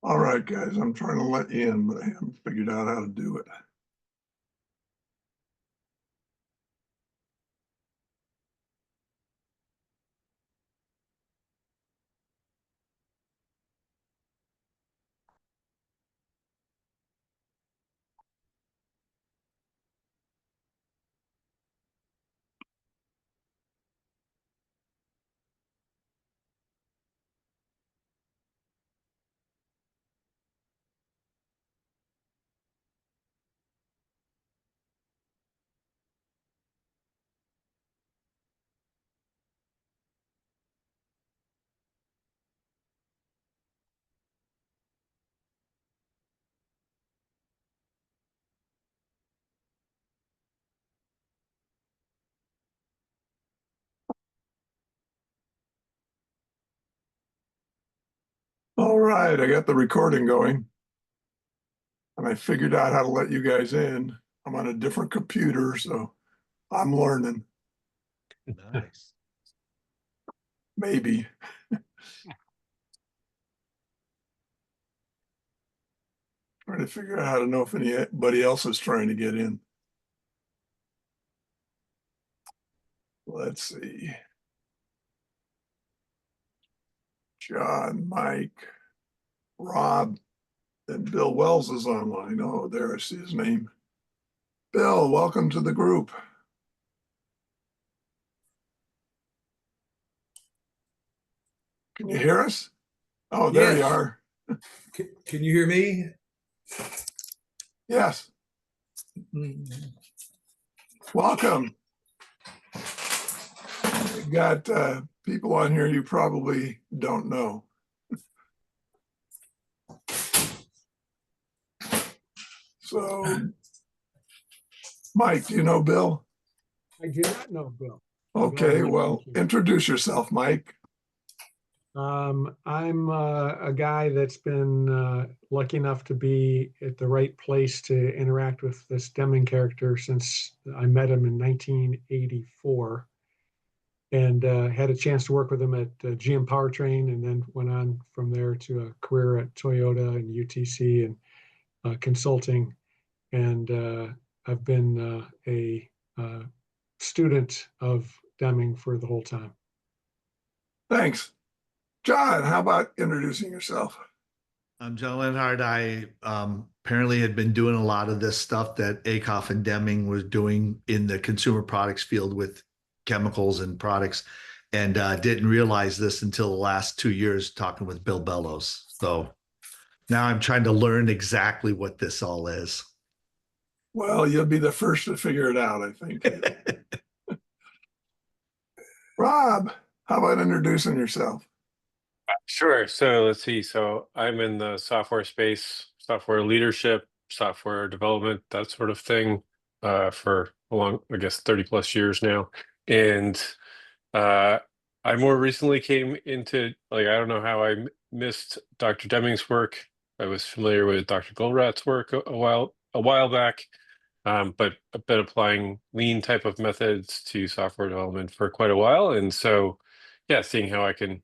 All right, guys, I'm trying to let you in, but I haven't figured out how to do it. All right, I got the recording going, and I figured out how to let you guys in. I'm on a different computer, so I'm learning. Nice. Maybe. Trying to figure out how to know if anybody else is trying to get in. Let's see. John, Mike, Rob, and Bill Wells is online. Oh, there I see his name. Bill, welcome to the group. Can you hear us? Oh, there you are. Can you hear me? Yes. Welcome. You got people on here you probably don't know. So, Mike, do you know Bill? I do not know Bill. Okay, well, introduce yourself, Mike. I'm a guy that's been lucky enough to be at the right place to interact with this Deming character since I met him in 1984, and had a chance to work with him at GM Powertrain, and then went on from there to a career at Toyota and UTC and consulting. And I've been a student of Deming for the whole time. Thanks. John, how about introducing yourself? I'm John Lenhard. I apparently had been doing a lot of this stuff that Akoff and Deming was doing in the consumer products field with chemicals and products, and didn't realize this until the last 2 years talking with Bill Bellows. So now I'm trying to learn exactly what this all is. Well, you'll be the first to figure it out, I think. Rob, how about introducing yourself? Sure. So let's see. So I'm in the software space, software leadership, software development, that sort of thing, for a long, I guess, 30 plus years now. And I more recently came into, like, I don't know how I missed Dr. Deming's work. I was familiar with Dr. Goldratt's work a while back, but I've been applying lean type of methods to software development for quite a while. And so, yeah, seeing how I can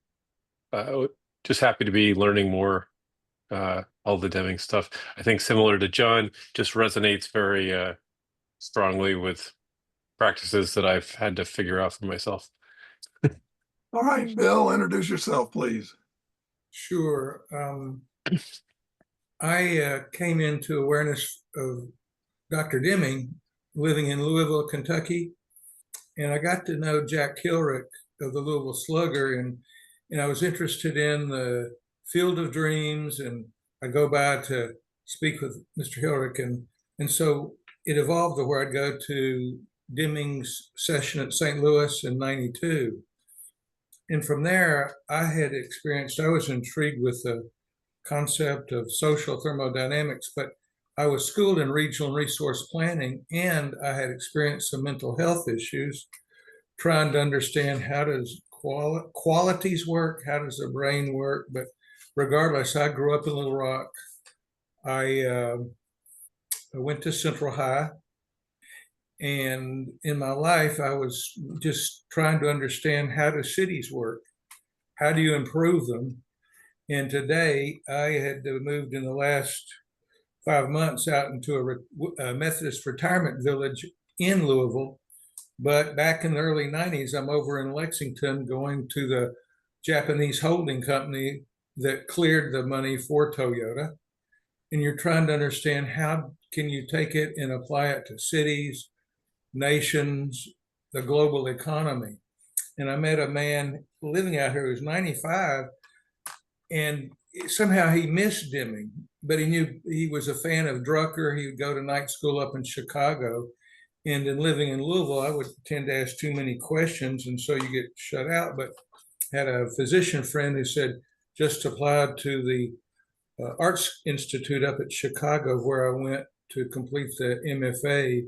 just happy to be learning more, all the Deming stuff. I think similar to John, just resonates very strongly with practices that I've had to figure out for myself. All right, Bill, introduce yourself, please. Sure. I came into awareness of Dr. Deming living in Louisville, Kentucky, and I got to know Jack Kilrick of the Louisville Slugger, and I was interested in the Field of Dreams, and I go by to speak with Mr. Hilrick, and so it evolved to where I'd go to Deming's session at St. Louis in '92. And from there, I was intrigued with the concept of social thermodynamics, but I was schooled in regional resource planning, and I had experienced some mental health issues, trying to understand how does qualities work, how does the brain work. But regardless, I grew up in Little Rock. I went to Central High, and in my life, I was just trying to understand, how do cities work? How do you improve them? And today I had moved in the last 5 months out into a Methodist retirement village in Louisville. But back in the early 90s, I'm over in Lexington going to the Japanese holding company that cleared the money for Toyota. And you're trying to understand how can you take it and apply it to cities, nations, the global economy. And I met a man living out here who was 95, and somehow he missed Deming, but he knew he was a fan of Drucker. He would go to night school up in Chicago. And in living in Louisville, I would tend to ask too many questions, and so you get shut out. But had a physician friend who said, just applied to the Arts Institute up at Chicago, where I went to complete the MFA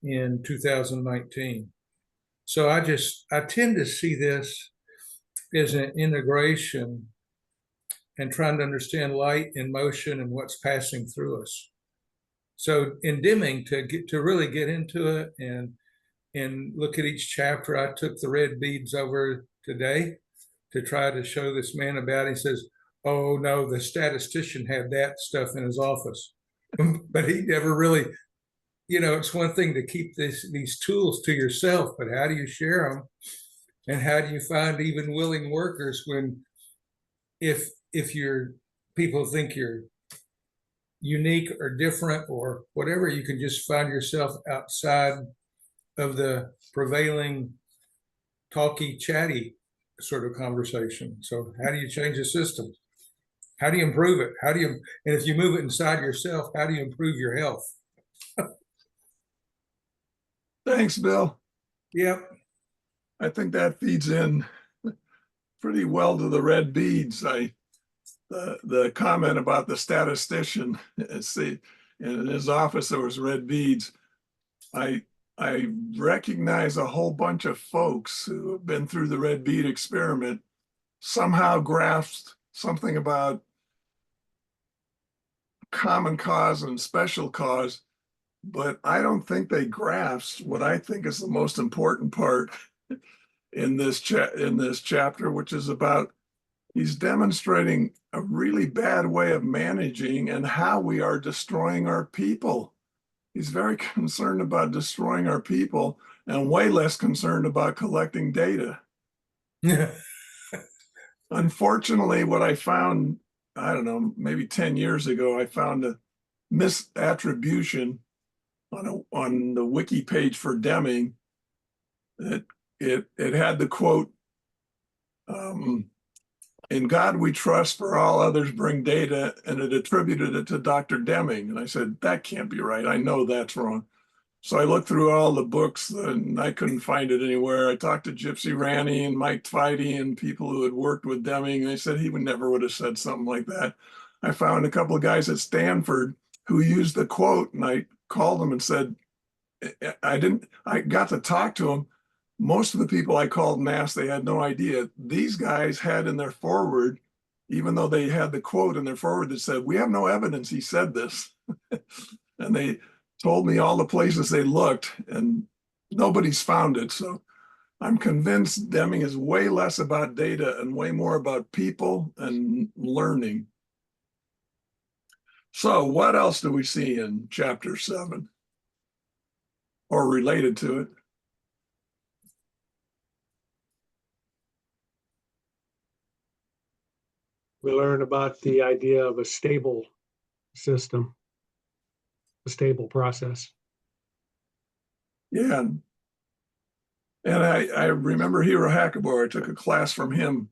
in 2019. So I tend to see this as an integration and trying to understand light and motion and what's passing through us. So in Deming, to really get into it and look at each chapter, I took the red beads over today to try to show this man about it. He says, oh no, the statistician had that stuff in his office. But he never really, it's one thing to keep these tools to yourself, but how do you share them? And how do you find even willing workers when if your people think you're unique or different or whatever, you can just find yourself outside of the prevailing talky, chatty sort of conversation. So how do you change the system? How do you improve it? And if you move it inside yourself, how do you improve your health? Thanks, Bill. Yep. I think that feeds in pretty well to the red beads. The comment about the statistician, in his office there was red beads. I recognize a whole bunch of folks who have been through the red bead experiment, somehow grasped something about common cause and special cause, but I don't think they grasped what I think is the most important part in this chapter, which is about he's demonstrating a really bad way of managing and how we are destroying our people. He's very concerned about destroying our people and way less concerned about collecting data. Unfortunately, what I found, I don't know, maybe 10 years ago, I found a misattribution on the wiki page for Deming. It had the quote, in God we trust, for all others bring data, and it attributed it to Dr. Deming. And I said, that can't be right. I know that's wrong. So I looked through all the books and I couldn't find it anywhere. I talked to Gypsy Rani and Mike Twitey and people who had worked with Deming. They said he never would have said something like that. I found a couple of guys at Stanford who used the quote, and I called them and said, I got to talk to them. Most of the people I called and asked, they had no idea. These guys had in their forward, even though they had the quote in their forward that said, we have no evidence he said this. And they told me all the places they looked and nobody's found it. So I'm convinced Deming is way less about data and way more about people and learning. So what else do we see in chapter 7 or related to it? We learn about the idea of a stable system, a stable process. Yeah. And I remember Hiro Hakabor. I took a class from him,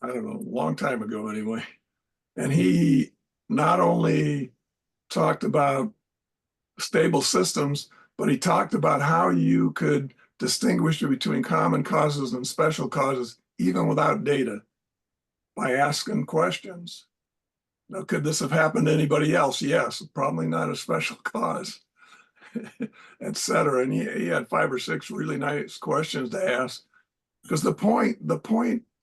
I don't know, a long time ago anyway. And he not only talked about stable systems, but he talked about how you could distinguish between common causes and special causes, even without data, by asking questions. Now, could this have happened to anybody else? Yes, probably not a special cause, et cetera. And he had 5 or 6 really nice questions to ask, because the point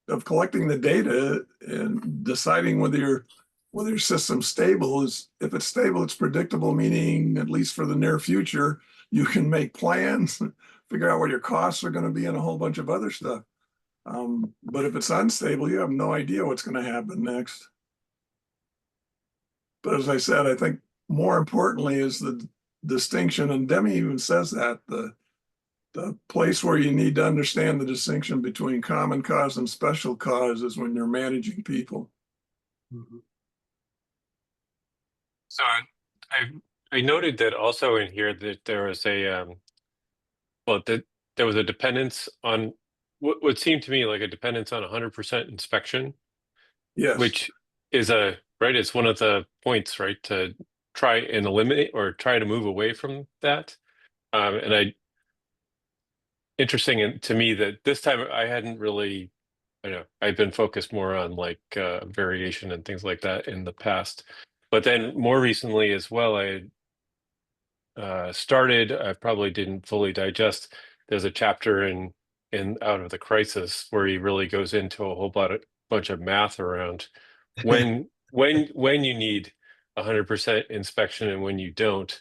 of collecting the data and deciding whether your system's stable is, if it's stable, it's predictable, meaning at least for the near future, you can make plans, figure out what your costs are going to be, and a whole bunch of other stuff. But if it's unstable, you have no idea what's going to happen next. But as I said, I think more importantly is the distinction, and Deming even says that the place where you need to understand the distinction between common cause and special cause is when you're managing people. Mhm. So I noted that also in here that there was a well that there was a dependence on what seemed to me like a dependence on 100% inspection, Yes. which is right. It's one of the points, right, to try and eliminate or try to move away from that. And interesting to me that this time I hadn't really, I know I've been focused more on like variation and things like that in the past, but then more recently as well, I started. I probably didn't fully digest. There's a chapter in Out of the Crisis where he really goes into a whole bunch of math around when you need 100% inspection and when you don't.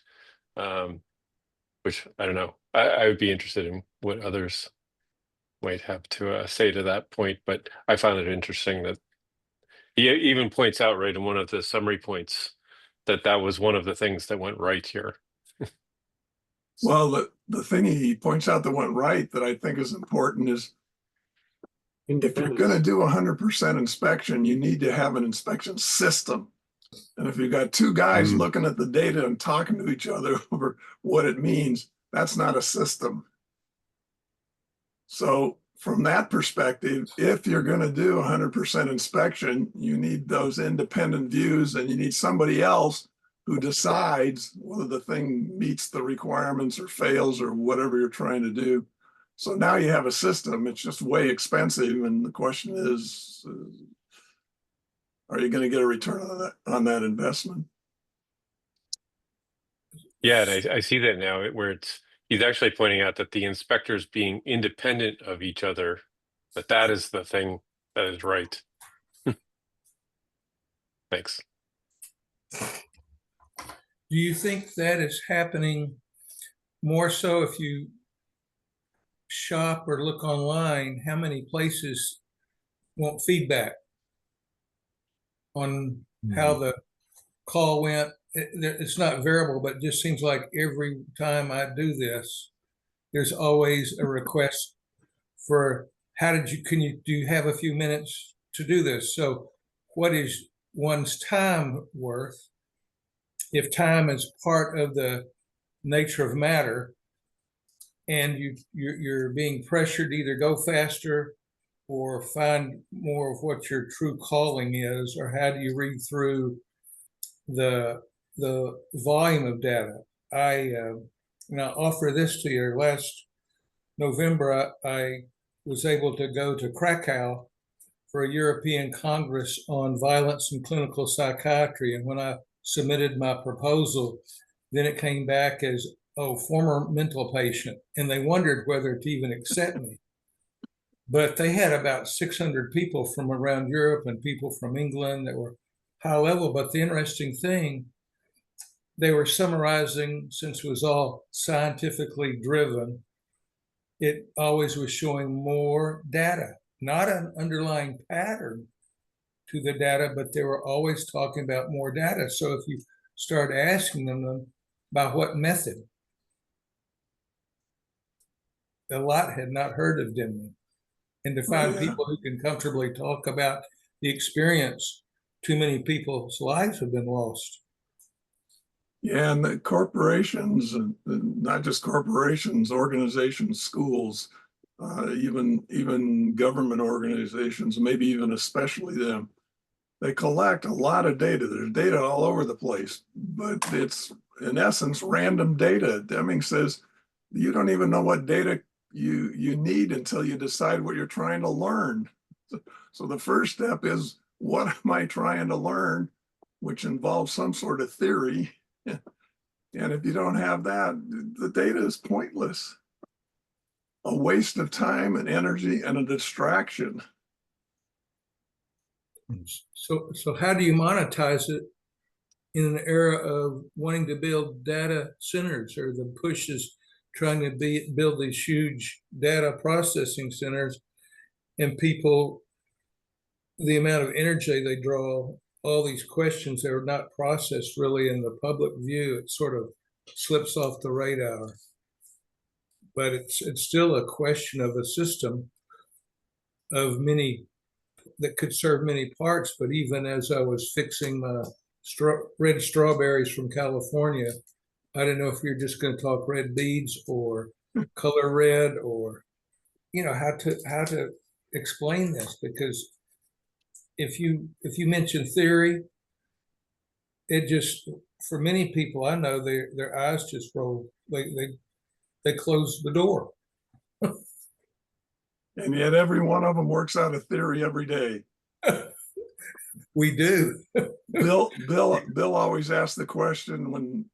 Which I don't know. I would be interested in what others might have to say to that point, but I found it interesting that he even points out right in one of the summary points that that was one of the things that went right here. Well, the thing he points out that went right that I think is important is if you're going to Independence. do 100% inspection, you need to have an inspection system. And if you've got two guys looking at the data and talking to each other over what it means, that's not a system. So from that perspective, if you're going to do 100% inspection, you need those independent views, and you need somebody else who decides whether the thing meets the requirements or fails or whatever you're trying to do. So now you have a system. It's just way expensive, and the question is, are you going to get a return on that investment? Yeah, and I see that now where he's actually pointing out that the inspectors being independent of each other, that is the thing that is right. Thanks. Do you think that is happening more so if you shop or look online? How many places want feedback on how the call went? It's not variable, but it just seems like every time I do this, there's always a request for do you have a few minutes to do this? So what is one's time worth? If time is part of the nature of matter, and you're being pressured to either go faster or find more of what your true calling is, or how do you read through the volume of data? I offer this to you. Last November, I was able to go to Krakow for a European Congress on violence and clinical psychiatry. And when I submitted my proposal, then it came back as, oh, former mental patient. And they wondered whether to even accept me. But they had about 600 people from around Europe and people from England that were high level. But the interesting thing, they were summarizing, since it was all scientifically driven, it always was showing more data, not an underlying pattern to the data, but they were always talking about more data. So if you start asking them by what method, a lot had not heard of Deming. And to find people who can comfortably talk about the experience, too many people's lives have been lost. Yeah, and the corporations, and not just corporations, organizations, schools, even government organizations, maybe even especially them, they collect a lot of data. There's data all over the place, but it's in essence random data. Deming says you don't even know what data you need until you decide what you're trying to learn. So the first step is, what am I trying to learn, which involves some sort of theory. And if you don't have that, the data is pointless. A waste of time and energy and a distraction. So how do you monetize it in an era of wanting to build data centers, or the push is trying to build these huge data processing centers? and people, the amount of energy they draw, all these questions that are not processed really in the public view, it sort of slips off the radar. But it's still a question of a system of many that could serve many parts. But even as I was fixing my red strawberries from California, I don't know if you're just going to talk red beads or color red, or how to explain this, because if you mention theory, it just, for many people I know, their eyes just roll. They close the door. And yet every one of them works out a theory every day. We do. Bill always asks the question when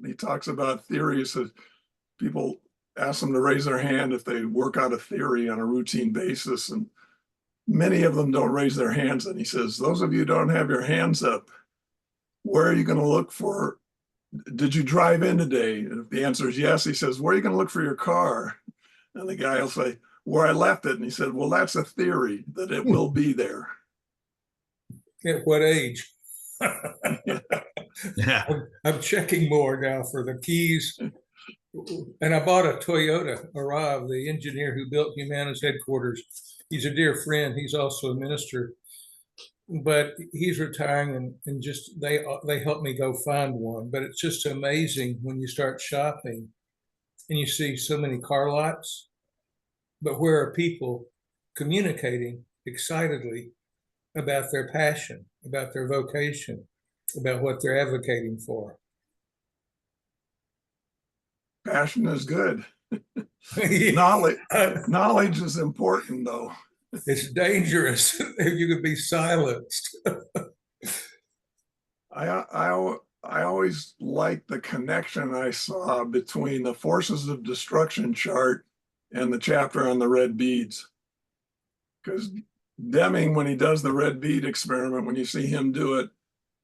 he talks about theories, people ask them to raise their hand if they work out a theory on a routine basis, and many of them don't raise their hands. And he says, those of you who don't have your hands up, where are you going to look for? Did you drive in today? And if the answer is yes, he says, where are you going to look for your car? And the guy will say, where I left it. And he said, well, that's a theory that it will be there. At what age? Yeah. I'm checking more now for the keys. And I bought a Toyota Arrive, the engineer who built Humana's headquarters. He's a dear friend. He's also a minister, but he's retiring, and just they helped me go find one. But it's just amazing when you start shopping and you see so many car lots, but where are people communicating excitedly about their passion, about their vocation, about what they're advocating for? Passion is good. Yeah. Knowledge is important, though. It's dangerous if you could be silenced. I always liked the connection I saw between the forces of destruction chart and the chapter on the red beads. Because Deming, when he does the red bead experiment, when you see him do it,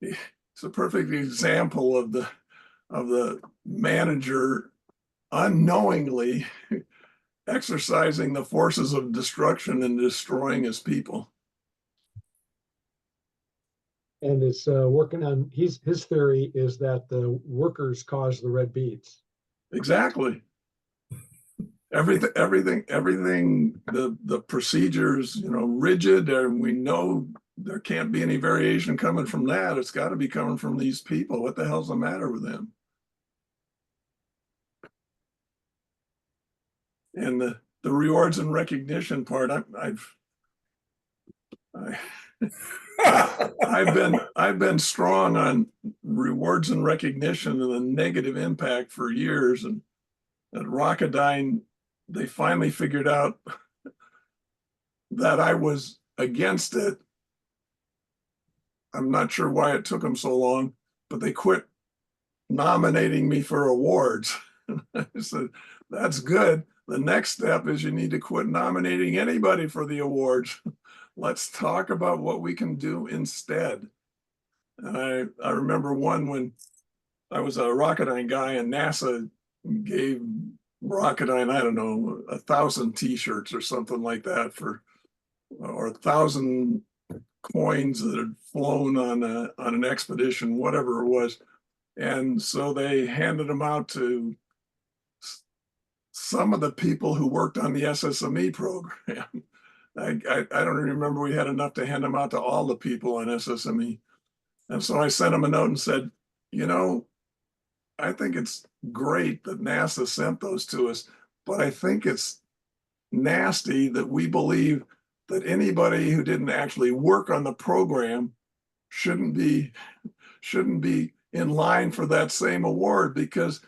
it's a perfect example of the manager unknowingly exercising the forces of destruction and destroying his people. And it's working on his theory is that the workers cause the red beads. Exactly. Everything, the procedures, rigid, and we know there can't be any variation coming from that. It's got to be coming from these people. What the hell's the matter with them? And the rewards and recognition part, I've been strong on rewards and recognition and the negative impact for years. And at Rocketdyne, they finally figured out that I was against it. I'm not sure why it took them so long, but they quit nominating me for awards. I said, that's good. The next step is you need to quit nominating anybody for the awards. Let's talk about what we can do instead. And I remember one when I was a Rocketdyne guy and NASA gave Rocketdyne, I don't know, 1,000 t-shirts or something like that or 1,000 coins that had flown on an expedition, whatever it was. And so they handed them out to some of the people who worked on the SSME program. I don't remember we had enough to hand them out to all the people on SSME. And so I sent them a note and said, I think it's great that NASA sent those to us, but I think it's nasty that we believe that anybody who didn't actually work on the program shouldn't be in line for that same award, because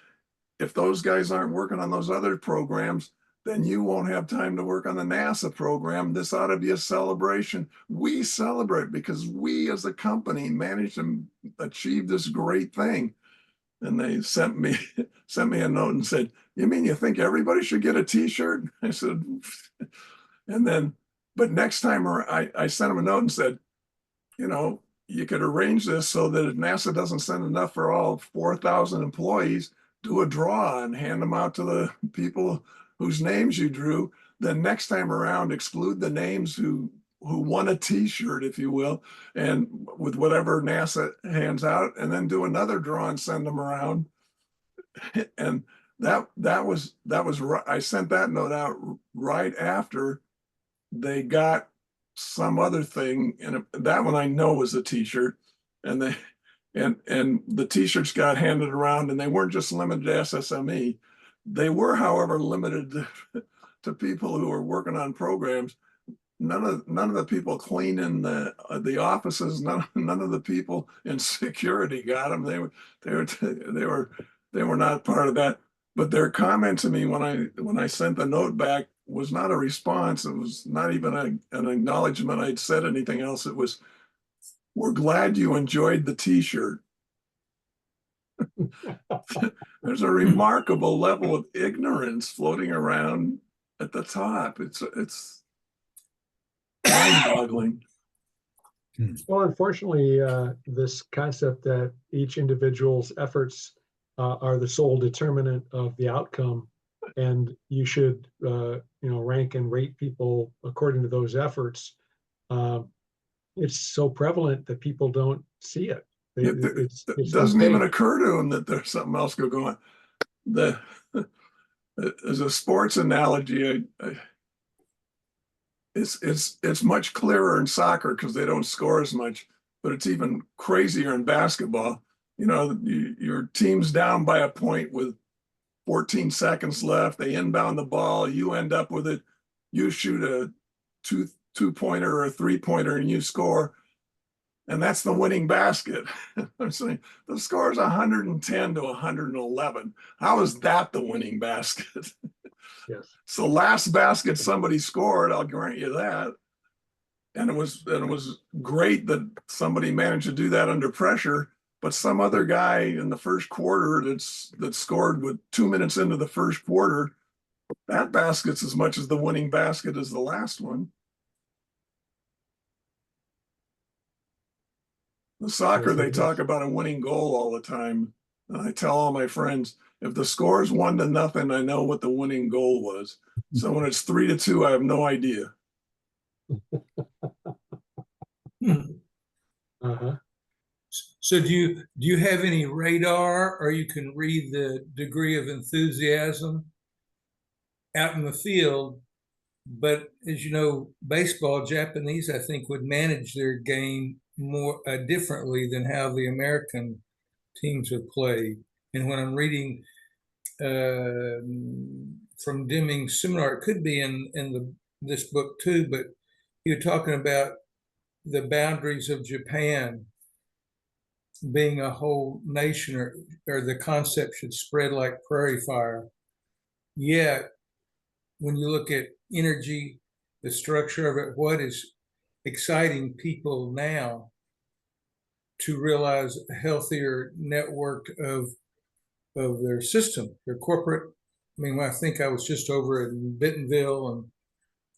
if those guys aren't working on those other programs, then you won't have time to work on the NASA program. This ought to be a celebration. We celebrate because we as a company managed to achieve this great thing. And they sent me a note and said, you mean you think everybody should get a t-shirt? I said, and then, but next time I sent them a note and said, you could arrange this so that if NASA doesn't send enough for all 4,000 employees, do a draw and hand them out to the people whose names you drew. then next time around, exclude the names who won a T-shirt, if you will, and with whatever NASA hands out, and then do another draw and send them around. And that was I sent that note out right after they got some other thing, and that one I know was a T-shirt, and they and the T-shirts got handed around, and they weren't just limited to SSME. They were, however, limited to people who were working on programs. None of the people cleaning the offices, none of the people in security got them. They were not part of that. But their comment to me when I sent the note back was not a response. It was not even an acknowledgement I'd said anything else. It was, "We're glad you enjoyed the T-shirt." There's a remarkable level of ignorance floating around at the top. It's mind-boggling. Well, unfortunately, this concept that each individual's efforts are the sole determinant of the outcome, and you should, rank and rate people according to those efforts. It's so prevalent that people don't see it. It doesn't even occur to them that there's something else going on. As a sports analogy, it's much clearer in soccer because they don't score as much, but it's even crazier in basketball. Your team's down by a point with 14 seconds left. They inbound the ball. You end up with it. You shoot a two-pointer or a three-pointer and you score. And that's the winning basket. I'm saying the score is 110 to 111. How is that the winning basket? Yes. So last basket somebody scored, I'll grant you that. And it was great that somebody managed to do that under pressure. But some other guy in the first quarter that scored with 2 minutes into the first quarter, that basket's as much as the winning basket as the last one. The soccer, they talk about a winning goal all the time. And I tell all my friends, if the score is 1-0, I know what the winning goal was. So when it's 3-2, I have no idea. Uh-huh. So do you have any radar, or you can read the degree of enthusiasm out in the field? But as you know, baseball, Japanese, I think, would manage their game more differently than how the American teams have played. And when I'm reading from Deming's seminar, it could be in this book too, but you're talking about the boundaries of Japan being a whole nation, or the concept should spread like prairie fire. Yet, when you look at energy, the structure of it, what is exciting people now to realize a healthier network of their system, their corporate. I mean, I think I was just over in Bentonville and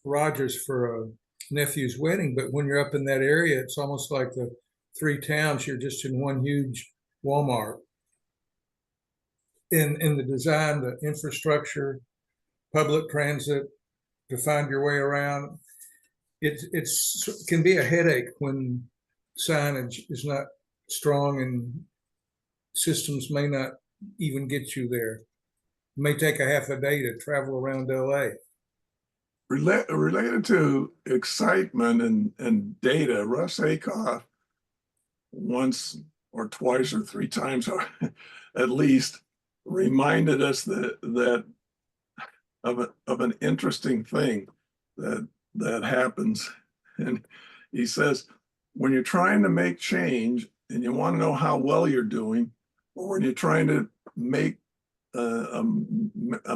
Rogers for a nephew's wedding, but when you're up in that area, it's almost like the 3 towns, you're just in one huge Walmart. In the design, the infrastructure, public transit, to find your way around, it can be a headache when signage is not strong and systems may not even get you there. It may take a half a day to travel around LA. Related to excitement and data, Russ Akoff once or twice or 3 times at least reminded us that of an interesting thing that happens. And he says, when you're trying to make change and you want to know how well you're doing, or when you're trying to make a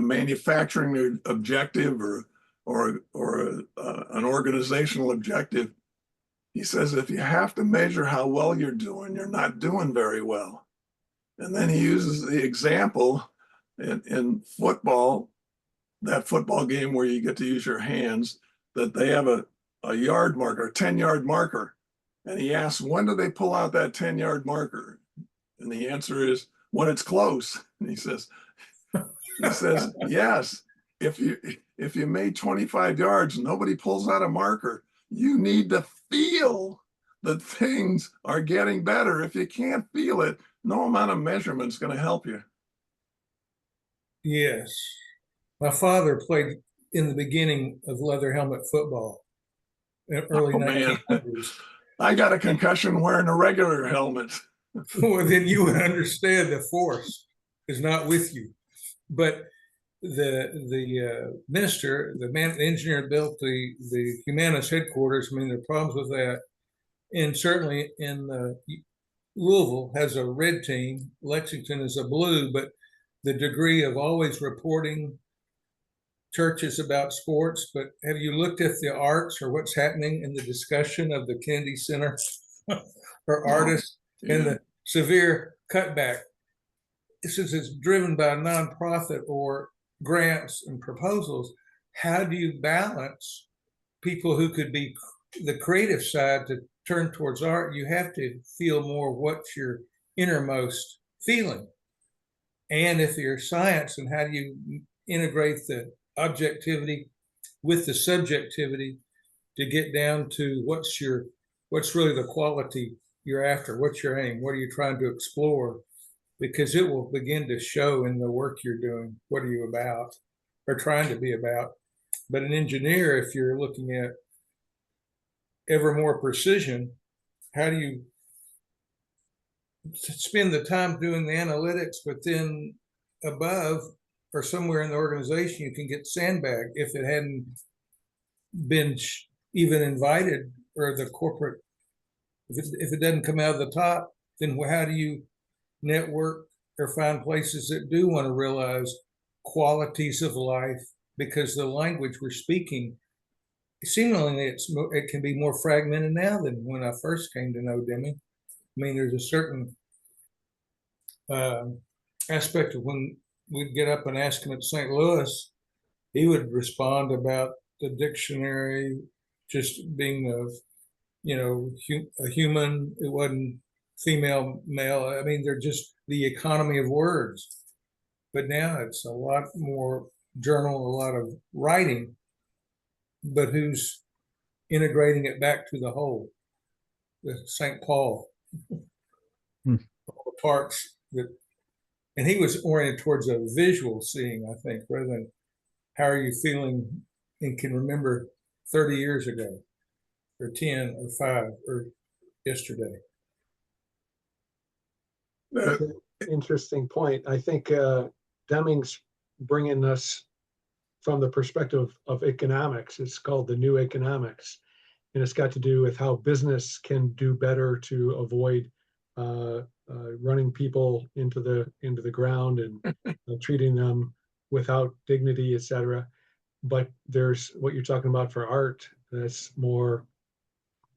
manufacturing objective or an organizational objective, he says, if you have to measure how well you're doing, you're not doing very well. And then he uses the example in football, that football game where you get to use your hands, that they have a yard marker, a 10-yard marker. And he asks, when do they pull out that 10-yard marker? And the answer is, when it's close. And he says, yes, if you made 25 yards, nobody pulls out a marker. You need to feel that things are getting better. If you can't feel it, no amount of measurement is going to help you. Yes. My father played in the beginning of leather helmet football in early Oh, man. 1900s. I got a concussion wearing a regular helmet. Well, then you would understand the force is not with you. But the minister, the engineer that built the Humanities headquarters, I mean, there are problems with that. And certainly in Louisville has a red team, Lexington is a blue, but the degree of always reporting churches about sports, but have you looked at the arts or what's happening in the discussion of the Kennedy Center or artists and the severe cutback? Since it's driven by a nonprofit or grants and proposals, how do you balance people who could be the creative side to turn towards art? You have to feel more what's your innermost feeling. And if you're science, and how do you integrate the objectivity with the subjectivity to get down to what's really the quality you're after? What's your aim? What are you trying to explore? Because it will begin to show in the work you're doing. What are you about or trying to be about? But an engineer, if you're looking at ever more precision, how do you spend the time doing the analytics, but then above or somewhere in the organization, you can get sandbagged if it hadn't been even invited, or the corporate, if it doesn't come out of the top, then how do you network or find places that do want to realize qualities of life? Because the language we're speaking, seemingly it can be more fragmented now than when I first came to know Deming. I mean, there's a certain aspect of when we'd get up and ask him at St. Louis, he would respond about the dictionary just being a human. It wasn't female, male. I mean, they're just the economy of words. But now it's a lot more journal, a lot of writing, but who's integrating it back to the whole, the St. Paul, all the parts that, and he was oriented towards a visual seeing, I think, rather than how are you feeling and can remember 30 years ago or 10 or 5 or yesterday. That's an interesting point. I think Deming's bringing us from the perspective of economics. It's called the new economics, and it's got to do with how business can do better to avoid running people into the ground and treating them without dignity, etc. But there's what you're talking about for art. That's more.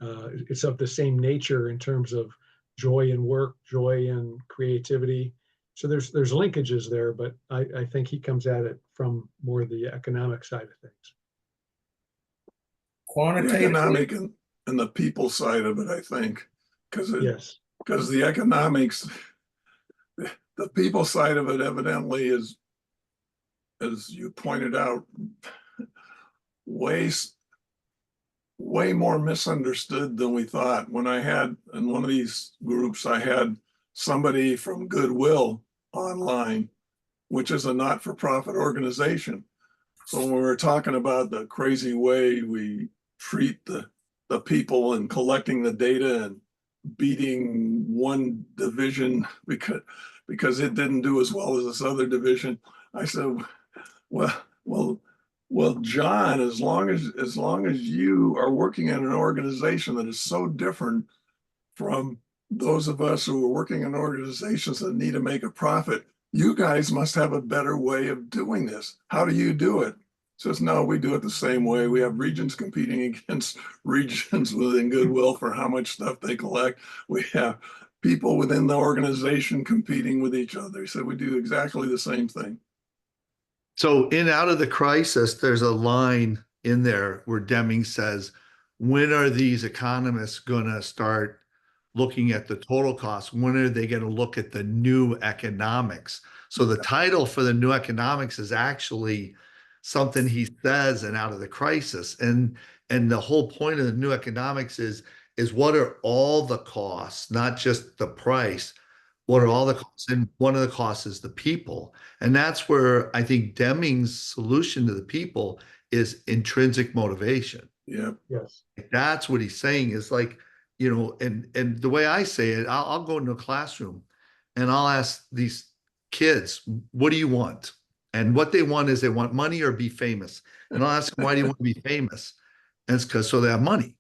It's of the same nature in terms of joy in work, joy in creativity. So there's linkages there, but I think he comes at it from more the economic side of things. The economic and the people side of it, I think, because yes, because the economics, the people side of it evidently is, as you pointed out, way more misunderstood than we thought. When I had in one of these groups, I had somebody from Goodwill online, which is a not-for-profit organization. So when we were talking about the crazy way we treat the people and collecting the data and beating one division because it didn't do as well as this other division, I said, well, John, as long as you are working in an organization that is so different from those of us who are working in organizations that need to make a profit, you guys must have a better way of doing this. How do you do it? Says, no, we do it the same way. We have regions competing against regions within Goodwill for how much stuff they collect. We have people within the organization competing with each other. So we do exactly the same thing. So in Out of the Crisis, there's a line in there where Deming says, when are these economists going to start looking at the total cost? When are they going to look at the new economics? So the title for the new economics is actually something he says and out of the crisis. And the whole point of the new economics is what are all the costs, not just the price. What are all the costs? And one of the costs is the people. And that's where I think Deming's solution to the people is intrinsic motivation. Yeah. Yes. That's what he's saying is like, and the way I say it, I'll go into a classroom and I'll ask these kids, what do you want? And what they want is they want money or be famous. And I'll ask them, why do you want to be famous? And it's because so they have money.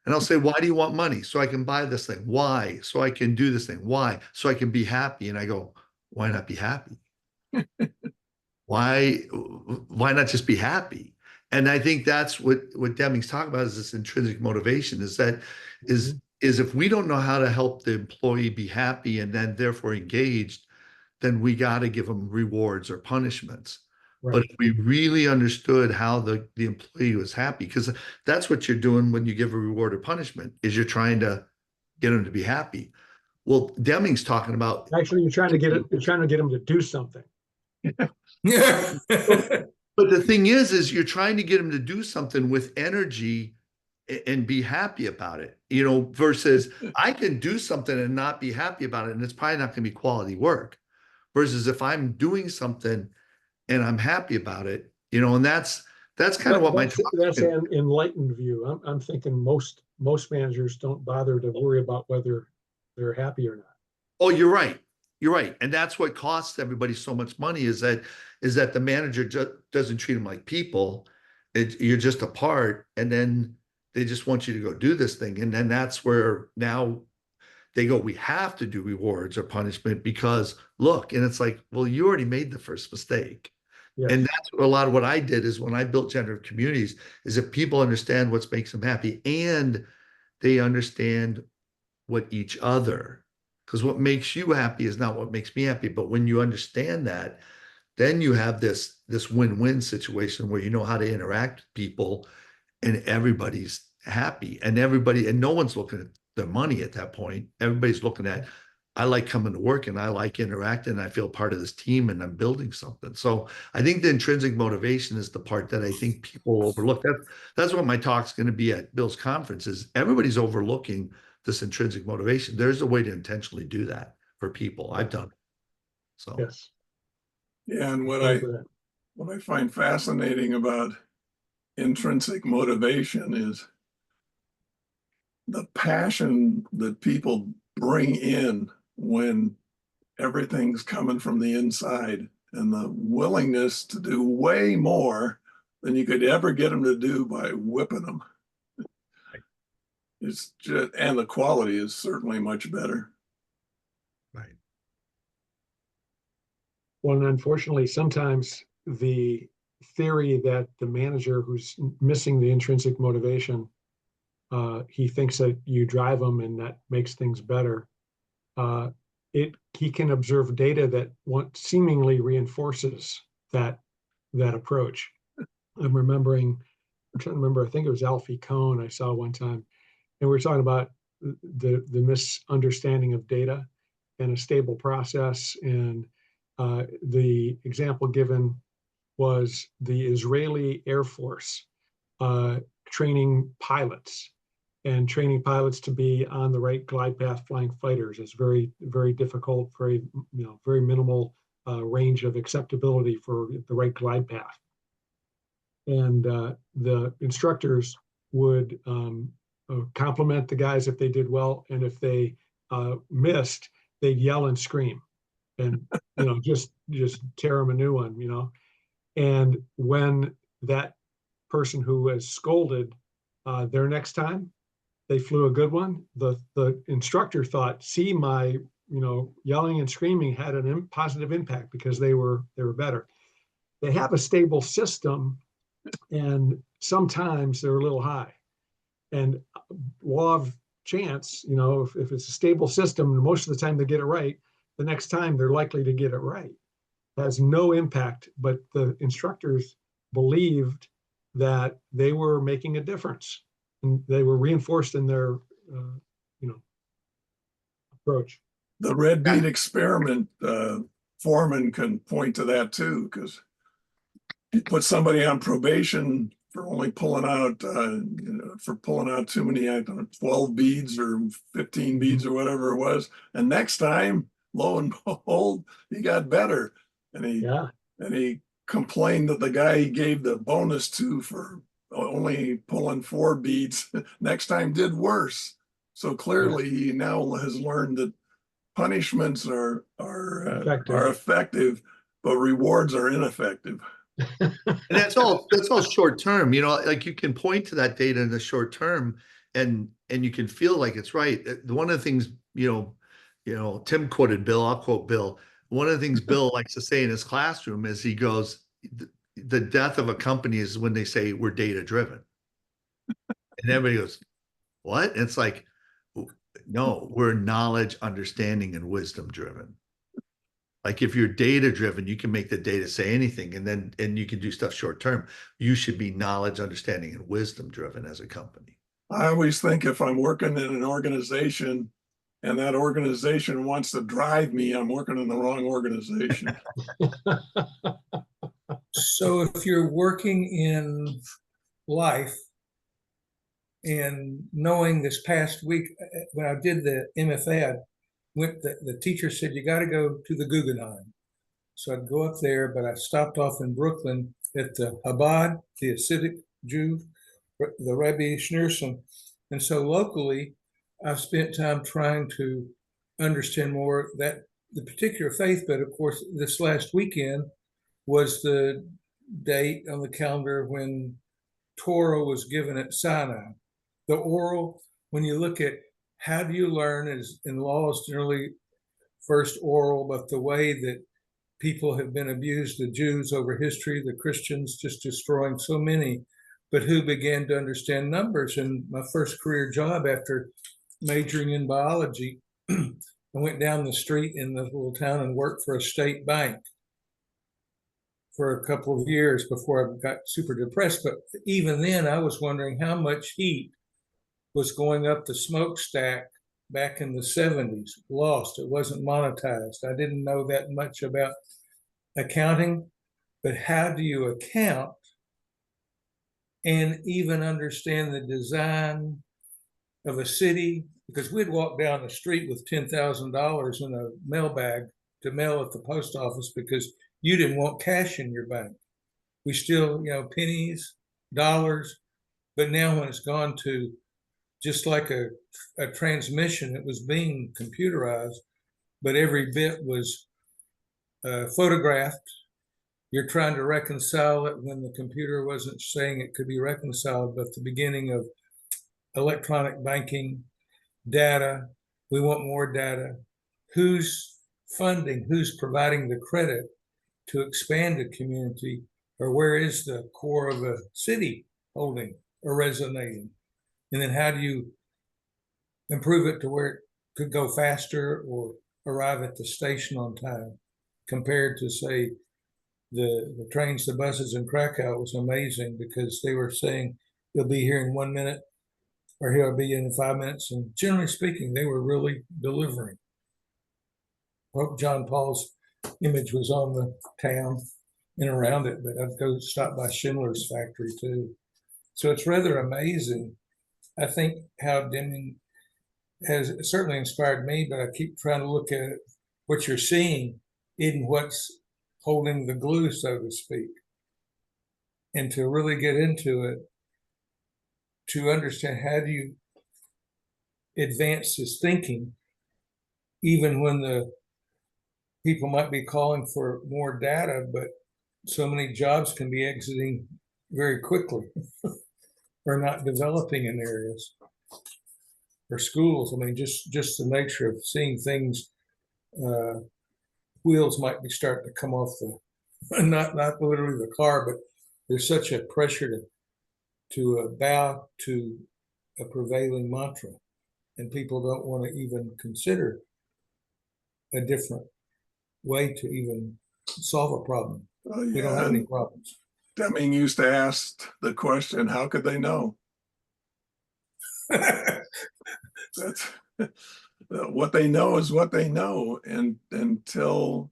And I'll say, why do you want money? So I can buy this thing. Why? So I can do this thing. Why? So I can be happy. And I go, why not be happy? Why not just be happy? And I think that's what Deming's talking about is this intrinsic motivation is if we don't know how to help the employee be happy and then therefore engaged, then we got to give them rewards or punishments. Right. But if we really understood how the employee was happy, because that's what you're doing when you give a reward or punishment, is you're trying to get them to be happy. Well, Deming's talking about Actually, you're trying to get them to do something. Yeah. but the thing is you're trying to get them to do something with energy and be happy about it, versus I can do something and not be happy about it. And it's probably not going to be quality work versus if I'm doing something and I'm happy about it, and that's kind of what that's an enlightened view. I'm thinking most managers don't bother to worry about whether they're happy or not. Oh, you're right. You're right. And that's what costs everybody so much money is that the manager doesn't treat them like people. You're just a part. And then they just want you to go do this thing. And then that's where now they go, we have to do rewards or punishment because look, and it's like, well, you already made the first mistake. Yes. And that's a lot of what I did is when I built generative communities is if people understand what makes them happy and they understand what each other, because what makes you happy is not what makes me happy. But when you understand that, then you have this win-win situation where you know how to interact with people and everybody's happy and no one's looking at the money at that point. Everybody's looking at, I like coming to work and I like interacting and I feel part of this team and I'm building something. So I think the intrinsic motivation is the part that I think people overlook. That's what my talk's going to be at Bill's conference is everybody's overlooking this intrinsic motivation. There's a way to intentionally do that for people. I've done it. So yes. Yeah, and what I find fascinating about intrinsic motivation is the passion that people bring in when everything's coming from the inside and the willingness to do way more than you could ever get them to do by whipping them. It's just, and the quality is certainly much better. right. Well, and unfortunately, sometimes the theory that the manager who's missing the intrinsic motivation, he thinks that you drive them and that makes things better. He can observe data that seemingly reinforces that approach. I'm trying to remember, I think it was Alfie Kohn I saw one time, and we were talking about the misunderstanding of data and a stable process. And the example given was the Israeli Air Force training pilots to be on the right glide path flying fighters. It's very, very difficult, very minimal range of acceptability for the right glide path. And the instructors would compliment the guys if they did well, and if they missed, they'd yell and scream, and just tear them a new one, And when that person who was scolded their next time, they flew a good one, the instructor thought, see, my yelling and screaming had a positive impact because they were better. They have a stable system, and sometimes they're a little high. And law of chance, if it's a stable system, most of the time they get it right, the next time they're likely to get it right. It has no impact, but the instructors believed that they were making a difference, and they were reinforced in their, approach. The red bead experiment, Foreman can point to that too, because you put somebody on probation for only pulling out, for pulling out too many, I don't know, 12 beads or 15 beads or whatever it was. And next time, lo and behold, he got better. And he complained that the guy he gave the bonus to for only pulling 4 beads next time did worse. So clearly he now has learned that punishments are effective, but rewards are ineffective. And that's all short term, like you can point to that data in the short term and you can feel like it's right. One of the things, Tim quoted Bill, I'll quote Bill. One of the things Bill likes to say in his classroom is he goes, the death of a company is when they say we're data driven. And everybody goes, what? And it's like, no, we're knowledge, understanding, and wisdom driven. Like if you're data driven, you can make the data say anything and you can do stuff short term. You should be knowledge, understanding, and wisdom driven as a company. I always think if I'm working in an organization and that organization wants to drive me, I'm working in the wrong organization. So if you're working in life and knowing this past week, when I did the MFA, the teacher said, you got to go to the Guggenheim. So I'd go up there, but I stopped off in Brooklyn at the Chabad, the Hasidic Jew, the Rabbi Schneerson. And so locally, I've spent time trying to understand more that the particular faith, but of course, this last weekend was the date on the calendar when Torah was given at Sinai. The oral, when you look at how do you learn, is in law is generally first oral, but the way that people have been abused, the Jews over history, the Christians just destroying so many, but who began to understand numbers. And my first career job after majoring in biology, I went down the street in the little town and worked for a state bank for a couple of years before I got super depressed. But even then, I was wondering how much heat was going up the smokestack back in the 70s, lost. It wasn't monetized. I didn't know that much about accounting, but how do you account and even understand the design of a city? Because we'd walk down the street with $10,000 in a mail bag to mail at the post office because you didn't want cash in your bank. We still, pennies, dollars, but now when it's gone to just like a transmission, it was being computerized, but every bit was photographed. You're trying to reconcile it when the computer wasn't saying it could be reconciled, but the beginning of electronic banking, data, we want more data. Who's funding, who's providing the credit to expand a community, or where is the core of a city holding or resonating? And then how do you improve it to where it could go faster or arrive at the station on time compared to, say, the trains, the buses in Krakow? Was amazing because they were saying they'll be here in 1 minute or he'll be in 5 minutes. And generally speaking, they were really delivering. Pope John Paul's image was on the town and around it, but I'd go stop by Schindler's factory too. So it's rather amazing. I think how Deming has certainly inspired me, but I keep trying to look at it, what you're seeing in what's holding the glue, so to speak. And to really get into it, to understand how do you advance his thinking, even when the people might be calling for more data, but so many jobs can be exiting very quickly or not developing in areas or schools. I mean, just the nature of seeing things, wheels might be starting to come off the, not literally the car, but there's such a pressure to bow to a prevailing mantra, and people don't want to even consider a different way to even solve a problem. We don't have any problems. Deming used to ask the question, how could they know? That's what they know is what they know. And until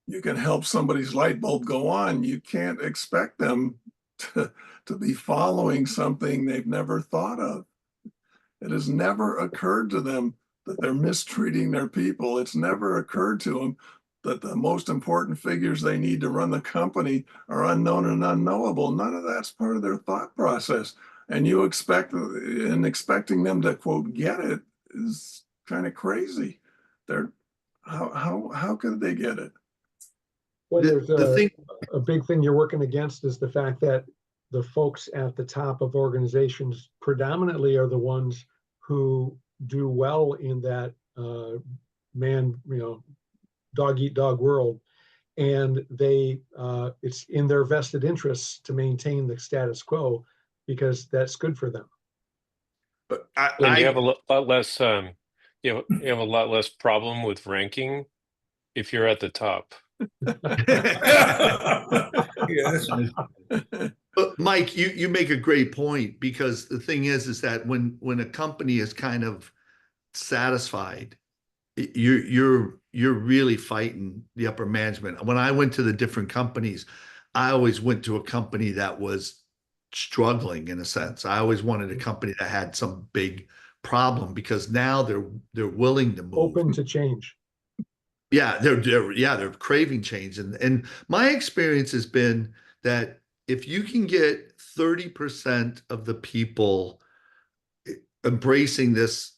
you can help somebody's light bulb go on. You can't expect them to be following something they've never thought of. It has never occurred to them that they're mistreating their people. It's never occurred to them that the most important figures they need to run the company are unknown and unknowable. None of that's part of their thought process. And expecting them to quote get it is kind of crazy. They're how could they get it? Well, there's The thing, a big thing you're working against is the fact that the folks at the top of organizations predominantly are the ones who do well in that dog eat dog world, and they it's in their vested interests to maintain the status quo because that's good for them. but And you have a lot less, you have a lot less problem with ranking if you're at the top. Yes. But Mike, you make a great point, because the thing is that when a company is kind of satisfied, you're really fighting the upper management. When I went to the different companies, I always went to a company that was struggling in a sense. I always wanted a company that had some big problem, because now they're willing to move. Open to change. Yeah, they're craving change. And my experience has been that if you can get 30% of the people embracing this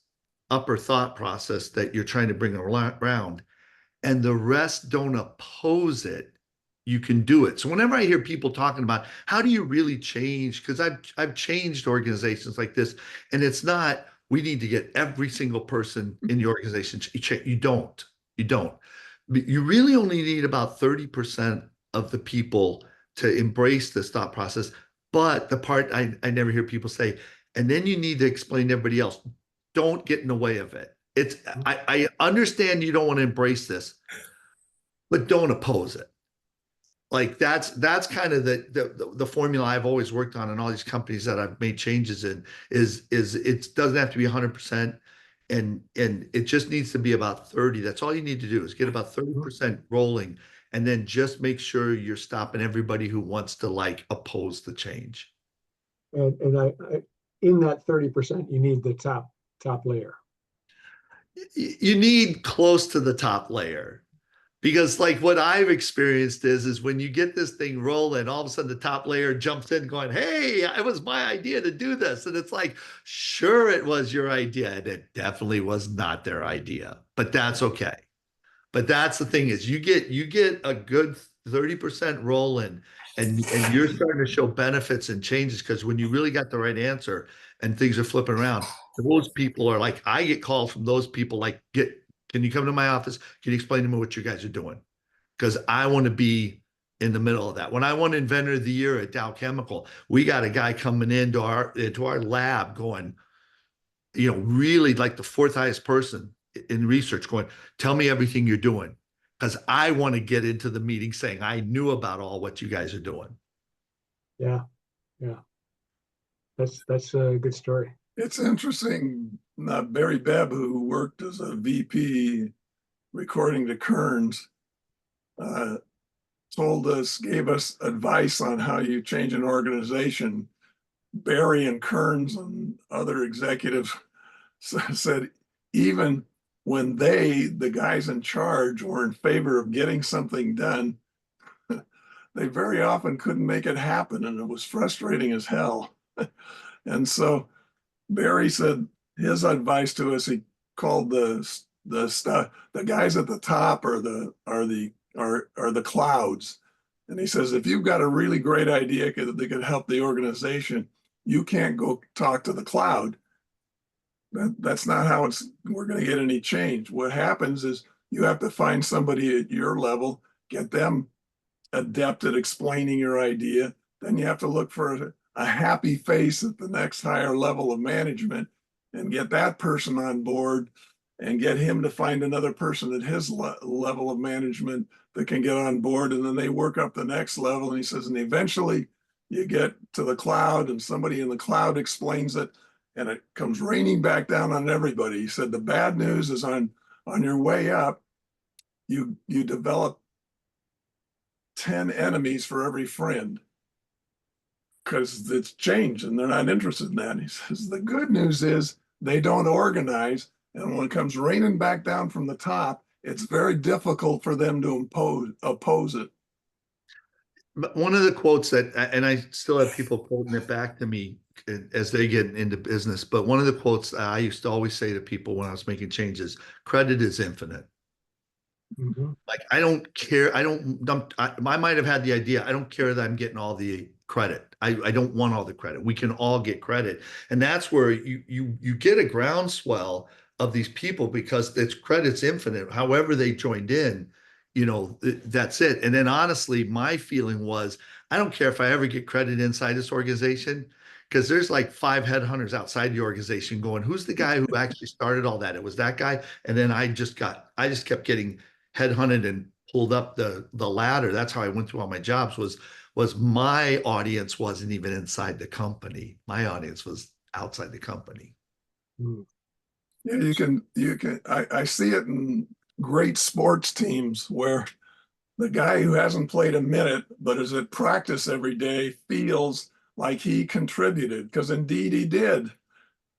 upper thought process that you're trying to bring around, and the rest don't oppose it, you can do it. So whenever I hear people talking about how do you really change, because I've changed organizations like this, and it's not we need to get every single person in the organization. You don't. You really only need about 30% of the people to embrace this thought process. But the part I never hear people say, and then you need to explain to everybody else, don't get in the way of it. I understand you don't want to embrace this, but don't oppose it. Like that's kind of the formula I've always worked on in all these companies that I've made changes in is it doesn't have to be 100%, and it just needs to be about 30. That's all you need to do is get about 30% rolling, and then just make sure you're stopping everybody who wants to like oppose the change. And I in that 30%, you need the top layer. You need close to the top layer, because like what I've experienced is when you get this thing rolling, all of a sudden the top layer jumps in going, hey, it was my idea to do this. And it's like, sure, it was your idea. And it definitely was not their idea, but that's okay. But that's the thing is you get a good 30% rolling, and you're starting to show benefits and changes, because when you really got the right answer and things are flipping around, those people are like, I get calls from those people like, can you come to my office? Can you explain to me what you guys are doing? Because I want to be in the middle of that. When I won Inventor of the Year at Dow Chemical, we got a guy coming into our lab going, really like the fourth highest person in research going, tell me everything you're doing, because I want to get into the meeting saying I knew about all what you guys are doing. Yeah. That's a good story. It's interesting. Barry Bebb, who worked as a VP recording to Kearns, gave us advice on how you change an organization. Barry and Kearns and other executives said even when the guys in charge, were in favor of getting something done, they very often couldn't make it happen, and it was frustrating as hell. And so Barry said his advice to us, he called the guys at the top are the clouds. And he says, if you've got a really great idea that could help the organization, you can't go talk to the cloud. That's not how we're going to get any change. What happens is you have to find somebody at your level, get them adept at explaining your idea. Then you have to look for a happy face at the next higher level of management and get that person on board and get him to find another person at his level of management that can get on board. And then they work up the next level. And he says, and eventually you get to the cloud and somebody in the cloud explains it, and it comes raining back down on everybody. He said, the bad news is on your way up, you develop 10 enemies for every friend because it's changed and they're not interested in that. He says, the good news is they don't organize. And when it comes raining back down from the top, it's very difficult for them to oppose it. But one of the quotes that, and I still have people quoting it back to me as they get into business, but one of the quotes I used to always say to people when I was making changes, credit is infinite. Mhm. Like, I don't care. I might have had the idea. I don't care that I'm getting all the credit. I don't want all the credit. We can all get credit. And that's where you get a groundswell of these people because it's credit's infinite. However they joined in, that's it. And then honestly, my feeling was, I don't care if I ever get credit inside this organization, because there's like 5 headhunters outside the organization going, who's the guy who actually started all that? It was that guy. And then I just kept getting headhunted and pulled up the ladder. That's how I went through all my jobs, was my audience wasn't even inside the company. My audience was outside the company. Mm. Yeah, I see it in great sports teams where the guy who hasn't played a minute but is at practice every day feels like he contributed because indeed he did.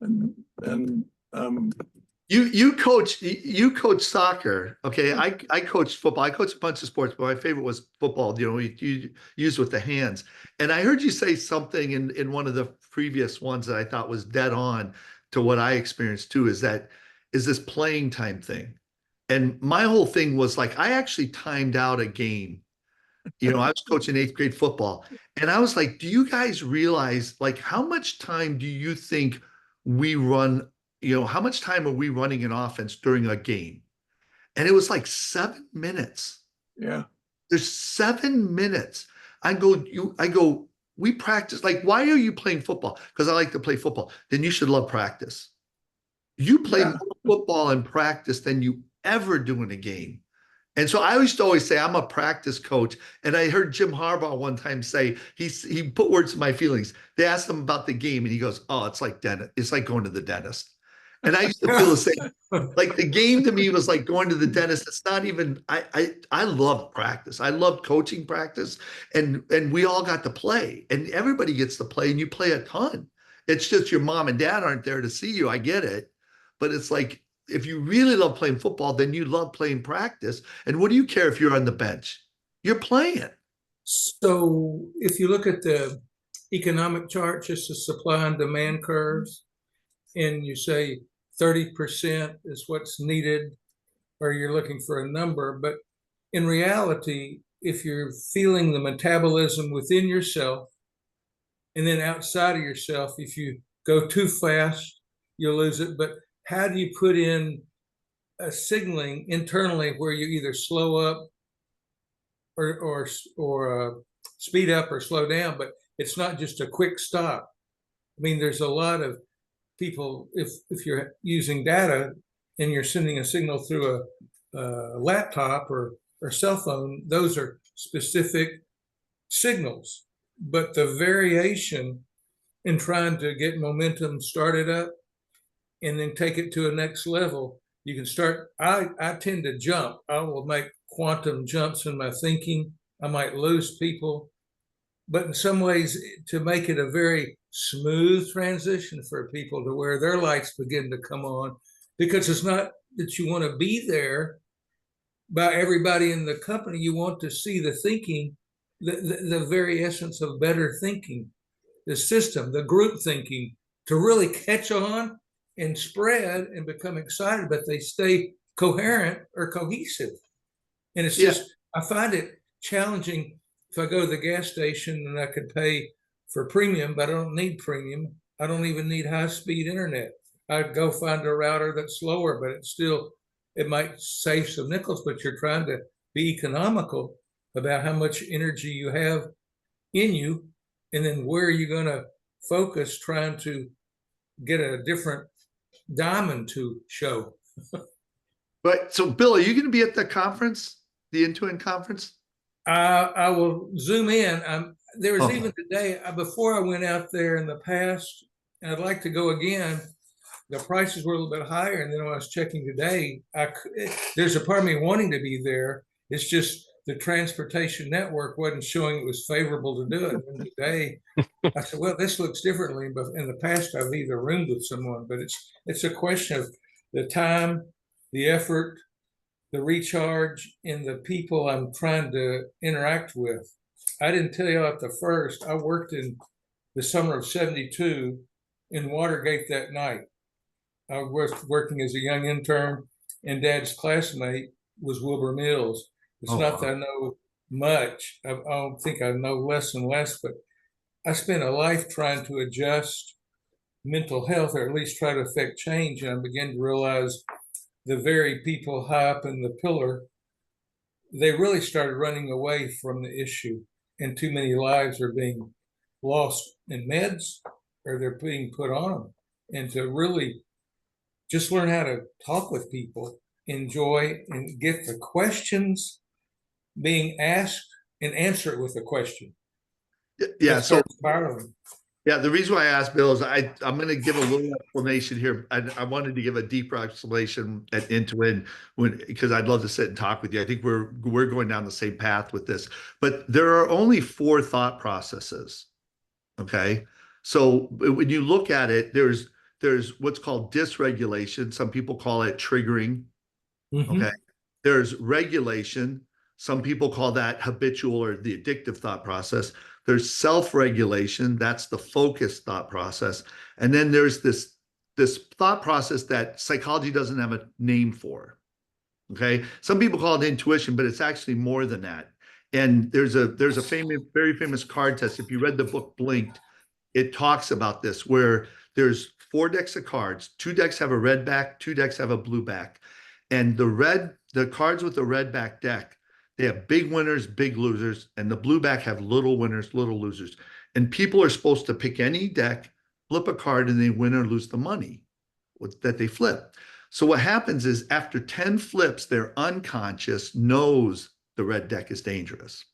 And You coach soccer. Okay. I coached football. I coached a bunch of sports, but my favorite was football. You use with the hands. And I heard you say something in one of the previous ones that I thought was dead on to what I experienced too, is this playing time thing. And my whole thing was like, I actually timed out a game. I was coaching 8th grade football, and I was like, do you guys realize like how much time do you think we run? How much time are we running an offense during a game? And it was like 7 minutes. yeah, There's 7 minutes. I go, we practice. Like, why are you playing football? Because I like to play football. Then you should love practice. You play more football in practice than you ever do in a game. And so I used to always say I'm a practice coach. And I heard Jim Harbaugh one time say, he put words in my feelings. They asked him about the game and he goes, oh, it's like going to the dentist. And I used to feel the same. Like the game to me was like going to the dentist. It's not even, I love practice. I love coaching practice. And we all got to play, and everybody gets to play, and you play a ton. It's just your mom and dad aren't there to see you. I get it. But it's like, if you really love playing football, then you love playing practice. And what do you care if you're on the bench? You're playing. So if you look at the economic chart, just the supply and demand curves, and you say 30% is what's needed, or you're looking for a number, but in reality, if you're feeling the metabolism within yourself and then outside of yourself, if you go too fast, you'll lose it. But how do you put in a signaling internally where you either slow up or speed up or slow down, but it's not just a quick stop? I mean, there's a lot of people, if you're using data and you're sending a signal through a laptop or cell phone, those are specific signals. But the variation in trying to get momentum started up and then take it to a next level, you can start. I tend to jump. I will make quantum jumps in my thinking. I might lose people, but in some ways, to make it a very smooth transition for people to where their lights begin to come on, because it's not that you want to be there by everybody in the company. You want to see the thinking, the very essence of better thinking, the system, the group thinking, to really catch on and spread and become excited, but they stay coherent or cohesive. And it's just, I find it challenging. If I go to the gas station and I could pay for premium, but I don't need premium. I don't even need high-speed internet. I'd go find a router that's slower, but it might save some nickels, but you're trying to be economical about how much energy you have in you, and then where are you going to focus trying to get a different diamond to show. But so, Bill, are you going to be at the conference, the Intuit conference? I will zoom in. There was even today, before I went out there in the past, and I'd like to go again, the prices were a little bit higher. And then when I was checking today, there's a part of me wanting to be there. It's just the transportation network wasn't showing it was favorable to do it. And today, I said, well, this looks differently, but in the past, I've either roomed with someone, but it's a question of the time, the effort, the recharge, and the people I'm trying to interact with. I didn't tell you at the first, I worked in the summer of '72 in Watergate that night. I was working as a young intern, and Dad's classmate was Wilbur Mills. It's Oh, not wow. that I know much. I don't think I know less and less, but I spent a life trying to adjust mental health, or at least try to affect change. And I began to realize the very people high up in the pillar, they really started running away from the issue. And too many lives are being lost in meds, or they're being put on them. And to really just learn how to talk with people, enjoy, and get the questions being asked and answer it with a question. Yeah. That So starts spiraling. yeah, the reason why I asked Bill is I'm going to give a little explanation here. I wanted to give a deeper explanation into it because I'd love to sit and talk with you. I think we're going down the same path with this, but there are only 4 thought processes. Okay, so when you look at it, there's what's called dysregulation. Some people call it triggering. Okay, there's regulation. Some people call that habitual or the addictive thought process. There's self-regulation. That's the focused thought process. And then there's this thought process that psychology doesn't have a name for. Okay. Some people call it intuition, but it's actually more than that. And there's a very famous card test. If you read the book Blinked, it talks about this, where there's 4 decks of cards. 2 decks have a red back, 2 decks have a blue back. And the cards with the red back deck, they have big winners, big losers, and the blue back have little winners, little losers. And people are supposed to pick any deck, flip a card, and they win or lose the money that they flip. So what happens is after 10 flips, their unconscious knows the red deck is dangerous.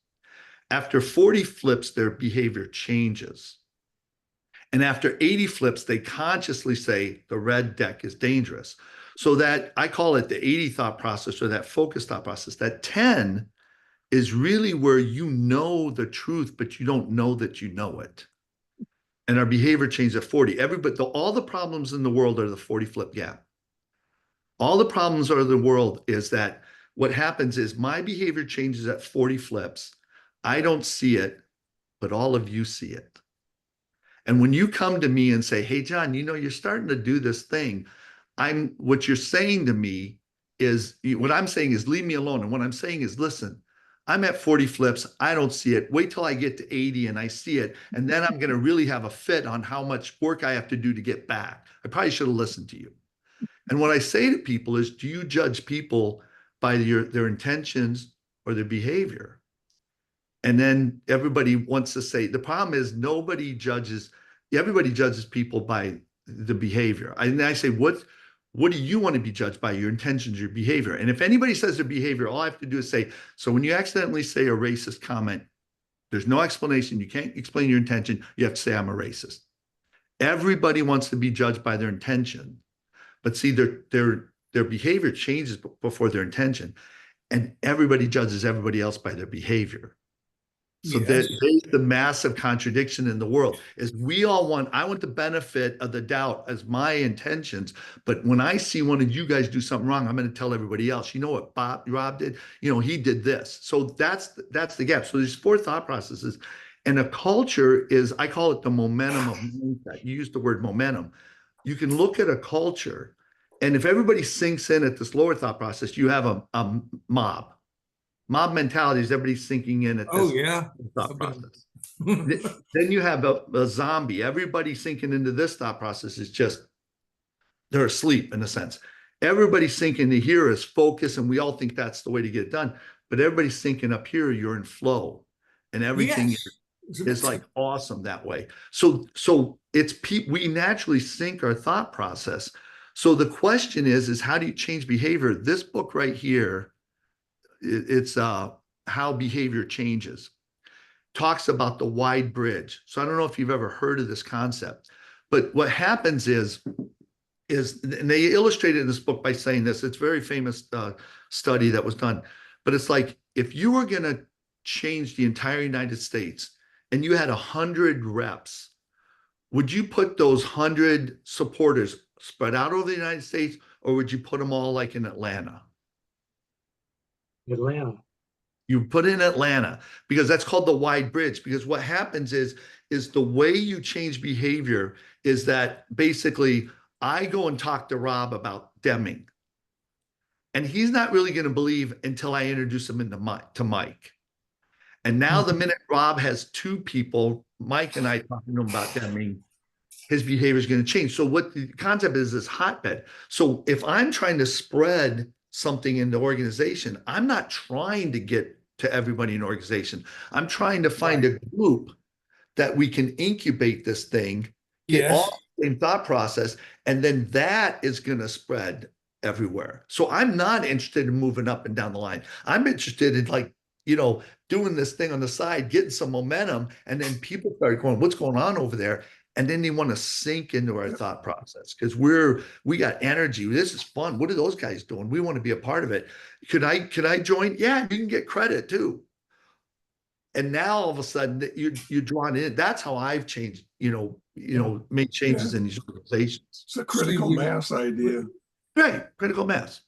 After 40 flips, their behavior changes. And after 80 flips, they consciously say the red deck is dangerous. So that I call it the 80 thought process, or that focused thought process. That 10 is really where you know the truth, but you don't know that you know it. And our behavior changes at 40. All the problems in the world are the 40 flip gap. All the problems of the world is that what happens is my behavior changes at 40 flips. I don't see it, but all of you see it. And when you come to me and say, hey, John, you're starting to do this thing. What you're saying to me is, what I'm saying is leave me alone. And what I'm saying is, listen, I'm at 40 flips. I don't see it. Wait till I get to 80 and I see it. And then I'm going to really have a fit on how much work I have to do to get back. I probably should have listened to you. And what I say to people is, do you judge people by their intentions or their behavior? And then everybody wants to say, the problem is everybody judges people by the behavior. And I say, what do you want to be judged by? Your intentions, your behavior. And if anybody says their behavior, all I have to do is say, so when you accidentally say a racist comment, there's no explanation. You can't explain your intention. You have to say, I'm a racist. Everybody wants to be judged by their intention. But see, their behavior changes before their intention. And everybody judges everybody else by their behavior. So Yes. there's the massive contradiction in the world is I want the benefit of the doubt as my intentions. But when I see one of you guys do something wrong, I'm going to tell everybody else, you know what Rob did? He did this. So that's the gap. So there's 4 thought processes. And a culture is, I call it the momentum of mindset. You used the word momentum. You can look at a culture, and if everybody sinks in at this lower thought process, you have a mob. Mob mentality is everybody sinking in at this thought process. Then you have a zombie. Everybody sinking into this thought process is just, they're asleep in a sense. Everybody sinking to here is focus, and we all think that's the way to get it done. But everybody sinking up here, you're in flow, and everything is like awesome that way. So we naturally sync our thought process. So the question is how do you change behavior? This book right here, it's How Behavior Changes, talks about the wide bridge. So I don't know if you've ever heard of this concept, but what happens is, and they illustrated in this book by saying this, it's a very famous study that was done, but it's like if you were going to change the entire United States and you had 100 reps, would you put those 100 supporters spread out over the United States, or would you put them all like in Atlanta? Atlanta. You put in Atlanta, because that's called the wide bridge. Because what happens is the way you change behavior is that basically I go and talk to Rob about Deming, and he's not really going to believe until I introduce him to Mike. And now the minute Rob has two people, Mike and I, talking to him about Deming, his behavior is going to change. So what the concept is hotbed. So if I'm trying to spread something in the organization, I'm not trying to get to everybody in the organization. I'm trying to find a group that we can incubate this thing, get all the same thought process, and then that is going to spread everywhere. So I'm not interested in moving up and down the line. I'm interested in, like, you know, doing this thing on the side, getting some momentum, and then people start going, what's going on over there? And then they want to sink into our thought process, because we got energy. This is fun. What are those guys doing? We want to be a part of it. Could I join? Yeah, you can get credit too. And now all of a sudden you're drawn in. That's how I've changed, made changes in these organizations. It's a critical mass idea. Right, critical mass.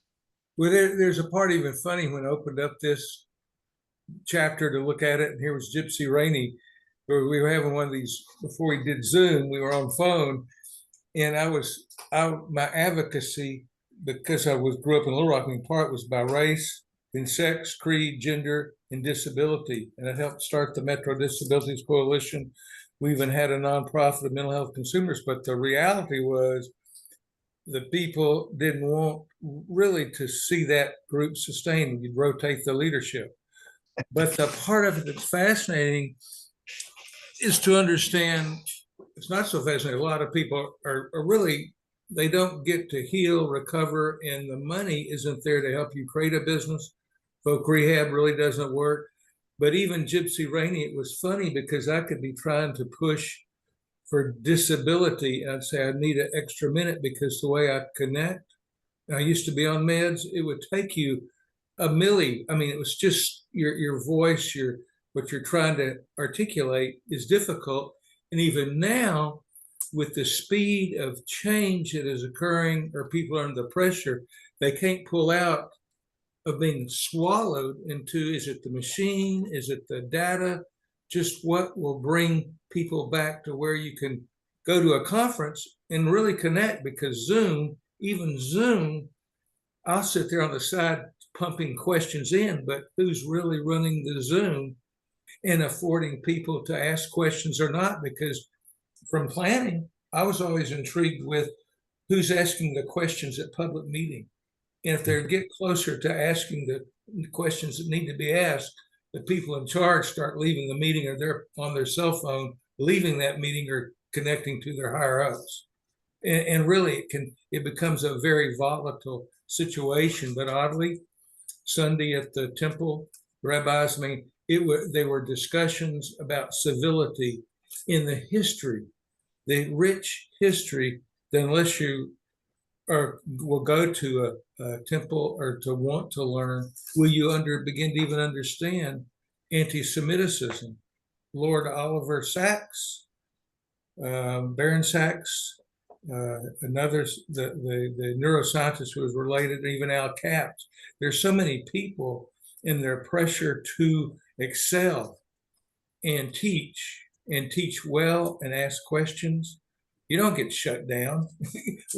Well, there's a part even funny when I opened up this chapter to look at it, and here was Gypsy Rainey. We were having one of these before we did Zoom. We were on phone, and my advocacy, because I grew up in Little Rock, in part was by race, then sex, creed, gender, and disability. And it helped start the Metro Disabilities Coalition. We even had a nonprofit of mental health consumers. But the reality was, the people didn't want really to see that group sustained. You'd rotate the leadership. But the part of it that's fascinating is to understand, it's not so fascinating. A lot of people are really, they don't get to heal, recover, and the money isn't there to help you create a business. Folk rehab really doesn't work. But even Gypsy Rainey, it was funny because I could be trying to push for disability. And I'd say I need an extra minute because the way I connect, I used to be on meds, it would take you a milli. I mean, it was just your voice, what you're trying to articulate is difficult. And even now, with the speed of change that is occurring, or people are under the pressure, they can't pull out of being swallowed into, is it the machine? Is it the data? Just what will bring people back to where you can go to a conference and really connect? Because even Zoom, I'll sit there on the side pumping questions in, but who's really running the Zoom and affording people to ask questions or not? Because from planning, I was always intrigued with who's asking the questions at public meeting. And if they get closer to asking the questions that need to be asked, the people in charge start leaving the meeting, or they're on their cell phone, leaving that meeting or connecting to their higher ups. And really it becomes a very volatile situation. But oddly, Sunday at the temple, rabbis, they were discussions about civility in the history, the rich history, that unless you will go to a temple or to want to learn, will you begin to even understand anti-Semiticism. Lord Oliver Sacks, Baron Sacks, another, the neuroscientist who was related, even Al Capps. There's so many people in their pressure to excel and teach well and ask questions. You don't get shut down.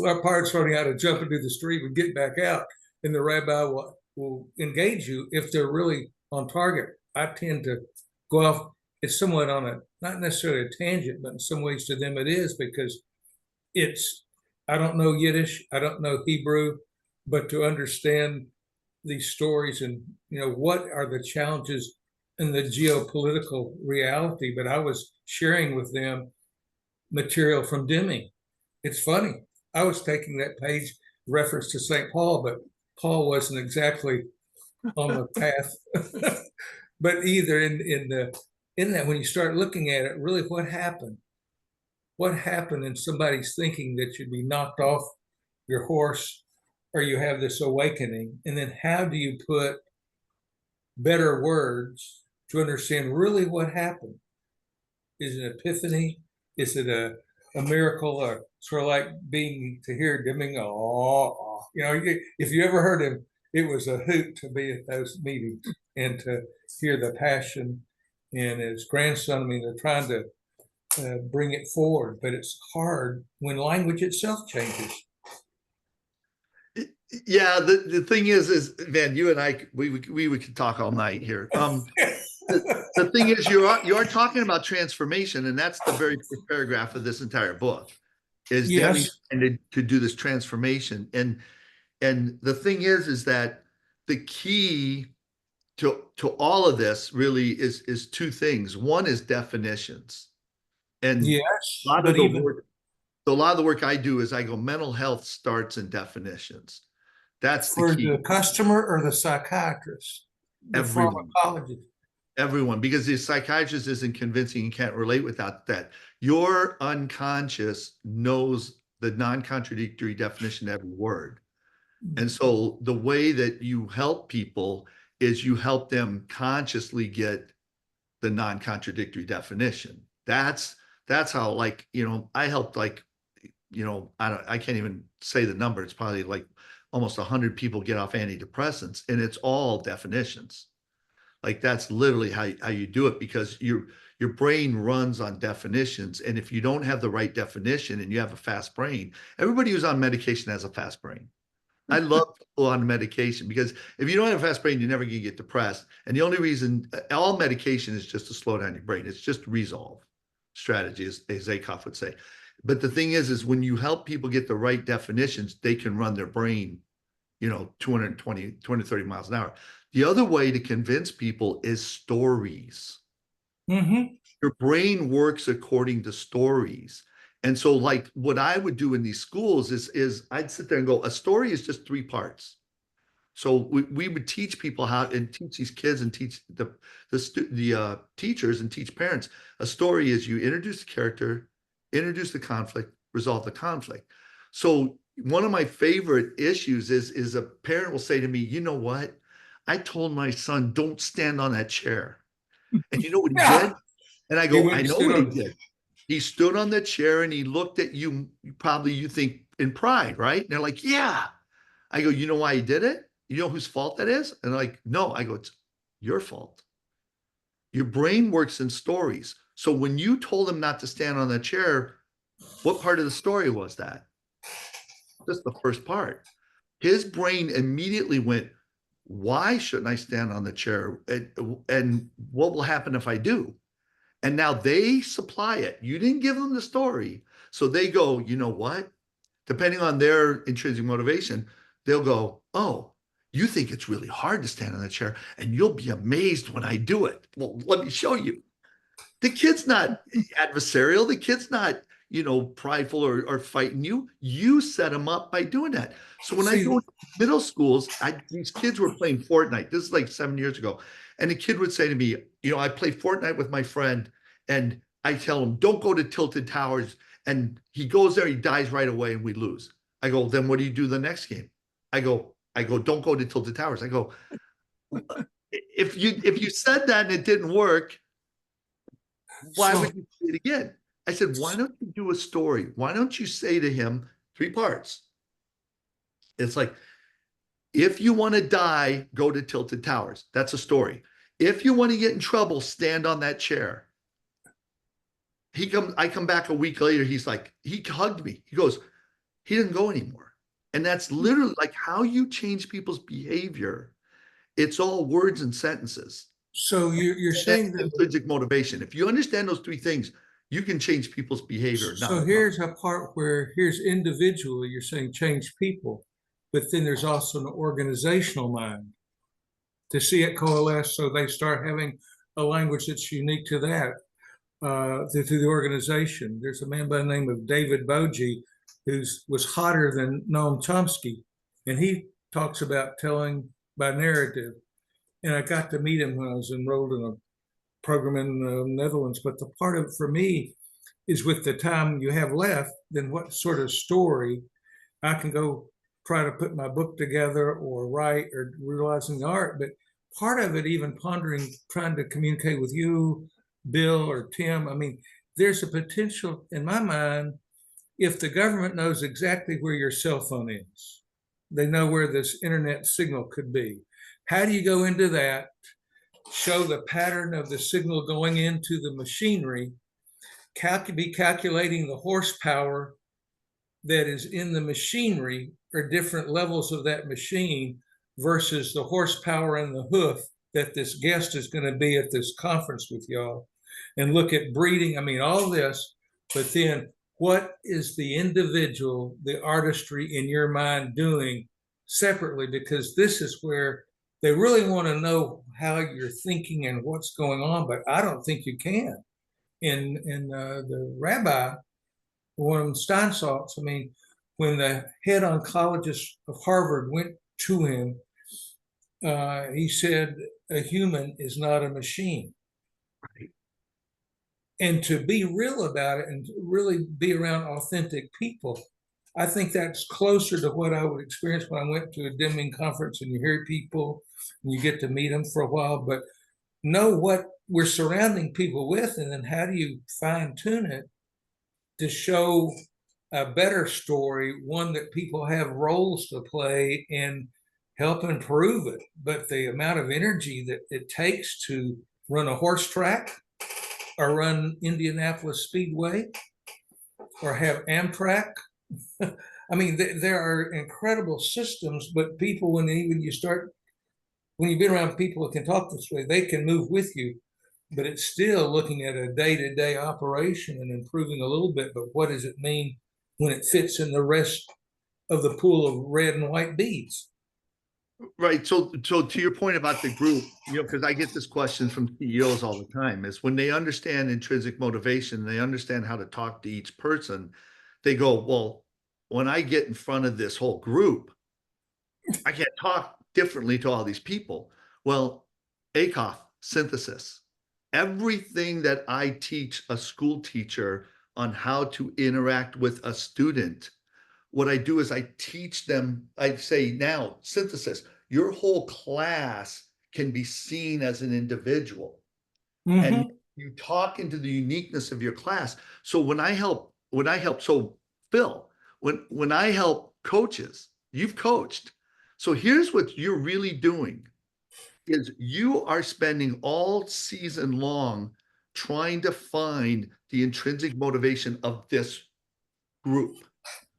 Our parents learning how to jump into the street and get back out, and the rabbi will engage you if they're really on target. I tend to go off, it's somewhat on not necessarily a tangent, but in some ways to them it is, because I don't know Yiddish, I don't know Hebrew, but to understand these stories and, what are the challenges in the geopolitical reality. But I was sharing with them material from Deming. It's funny. I was taking that page reference to St. Paul, but Paul wasn't exactly on the path. But either in that, when you start looking at it, really what happened? What happened in somebody's thinking that you'd be knocked off your horse, or you have this awakening? And then how do you put better words to understand really what happened. Is it an epiphany? Is it a miracle? Or sort of like being to hear Deming, oh, you know, if you ever heard him, it was a hoot to be at those meetings and to hear the passion. And his grandson, I mean, they're trying to bring it forward, but it's hard when language itself changes. Yeah, the thing is, man, you and I, we could talk all night here. The thing is, you are talking about transformation, and that's the very first paragraph of this entire book. Is Deming Yes. trying to do this transformation, and the thing is that the key to all of this really is two things. One is definitions, and Yes, a lot but of the even work, a lot of the work I do is I go, mental health starts in definitions. That's the for key. the customer or the psychiatrist, the Everyone. pharmacologist. Everyone, because the psychiatrist isn't convincing and can't relate without that. Your unconscious knows the non-contradictory definition of every word. And so the way that you help people is you help them consciously get the non-contradictory definition. That's how, like, you know, I helped, like, you know, I can't even say the number. It's probably like almost 100 people get off antidepressants, and it's all definitions. Like, that's literally how you do it, because your brain runs on definitions. And if you don't have the right definition and you have a fast brain, everybody who's on medication has a fast brain. I love people on medication, because if you don't have a fast brain, you're never going to get depressed. And the only reason, all medication is just to slow down your brain. It's just resolve strategy, as Akoff would say. But the thing is when you help people get the right definitions, they can run their brain, you know, 230 miles an hour. The other way to convince people is stories. Mm-hmm. Your brain works according to stories. And so, like, what I would do in these schools is I'd sit there and go, a story is just 3 parts. So we would teach people how, and teach these kids and teach the teachers and teach parents. A story is you introduce the character, introduce the conflict, resolve the conflict. So one of my favorite issues is a parent will say to me, you know what? I told my son, don't stand on that chair. And you know what he did? And I go, I know what he did. He stood on the chair and he looked at you, probably you think in pride, right? And they're like, yeah. I go, you know why he did it? You know whose fault that is? And they're like, no. I go, it's your fault. Your brain works in stories. So when you told him not to stand on the chair, what part of the story was that? Just the first part. His brain immediately went, why shouldn't I stand on the chair? And what will happen if I do? And now they supply it. You didn't give them the story. So they go, you know what? Depending on their intrinsic motivation, they'll go, oh, you think it's really hard to stand on the chair, and you'll be amazed when I do it. Well, let me show you. The kid's not adversarial. The kid's not, you know, prideful or fighting you. You set them up by doing that. So when I go to middle schools, these kids were playing Fortnite. This is like 7 years ago. And the kid would say to me, you know, I play Fortnite with my friend, and I tell him, don't go to Tilted Towers. And he goes there, he dies right away, and we lose. I go, then what do you do the next game? I go, don't go to Tilted Towers. I go, if you said that and it didn't work, why would you say it again? I said, why don't you do a story? Why don't you say to him 3 parts? It's like, if you want to die, go to Tilted Towers. That's a story. If you want to get in trouble, stand on that chair. I come back a week later. He's like, he hugged me. He goes, he didn't go anymore. And that's literally like how you change people's behavior. It's all words and sentences. So you're saying that intrinsic motivation. If you understand those 3 things, you can change people's behavior. So here's a part where here's individually you're saying change people, but then there's also an organizational mind to see it coalesce, so they start having a language that's unique to that, to the organization. There's a man by the name of David Boji who was hotter than Noam Chomsky, and he talks about telling by narrative. And I got to meet him when I was enrolled in a program in the Netherlands. But the part of it for me is, with the time you have left, then what sort of story I can go try to put my book together or write or realizing the art. But part of it, even pondering, trying to communicate with you, Bill or Tim, I mean, there's a potential in my mind, if the government knows exactly where your cell phone is, they know where this internet signal could be. How do you go into that, show the pattern of the signal going into the machinery, be calculating the horsepower that is in the machinery or different levels of that machine versus the horsepower and the hoof that this guest is going to be at this conference with y'all, and look at breeding. I mean, all this, but then what is the individual, the artistry in your mind doing separately? Because this is where they really want to know how you're thinking and what's going on, but I don't think you can. In the rabbi, one of them Steinsaltz, I mean, when the head oncologist of Harvard went to him, he said, a human is not a machine. Right. And to be real about it and really be around authentic people, I think that's closer to what I would experience when I went to a Deming conference and you hear people and you get to meet them for a while, but know what we're surrounding people with, and then how do you fine tune it to show a better story, one that people have roles to play and help improve it. But the amount of energy that it takes to run a horse track or run Indianapolis Speedway or have Amtrak, I mean, there are incredible systems, but people, when you've been around people that can talk this way, they can move with you, but it's still looking at a day-to-day operation and improving a little bit. But what does it mean when it fits in the rest of the pool of red and white beads? Right. So to your point about the group, because I get this question from CEOs all the time, is when they understand intrinsic motivation, they understand how to talk to each person, they go, well, when I get in front of this whole group, I can't talk differently to all these people. Well, ACOF, synthesis. Everything that I teach a school teacher on how to interact with a student, what I do is I teach them, I say, now, synthesis, your whole class can be seen as an individual. Mm-hmm. And you talk into the uniqueness of your class. So when I help, so Phil, when I help coaches, you've coached. So here's what you're really doing is you are spending all season long trying to find the intrinsic motivation of this group.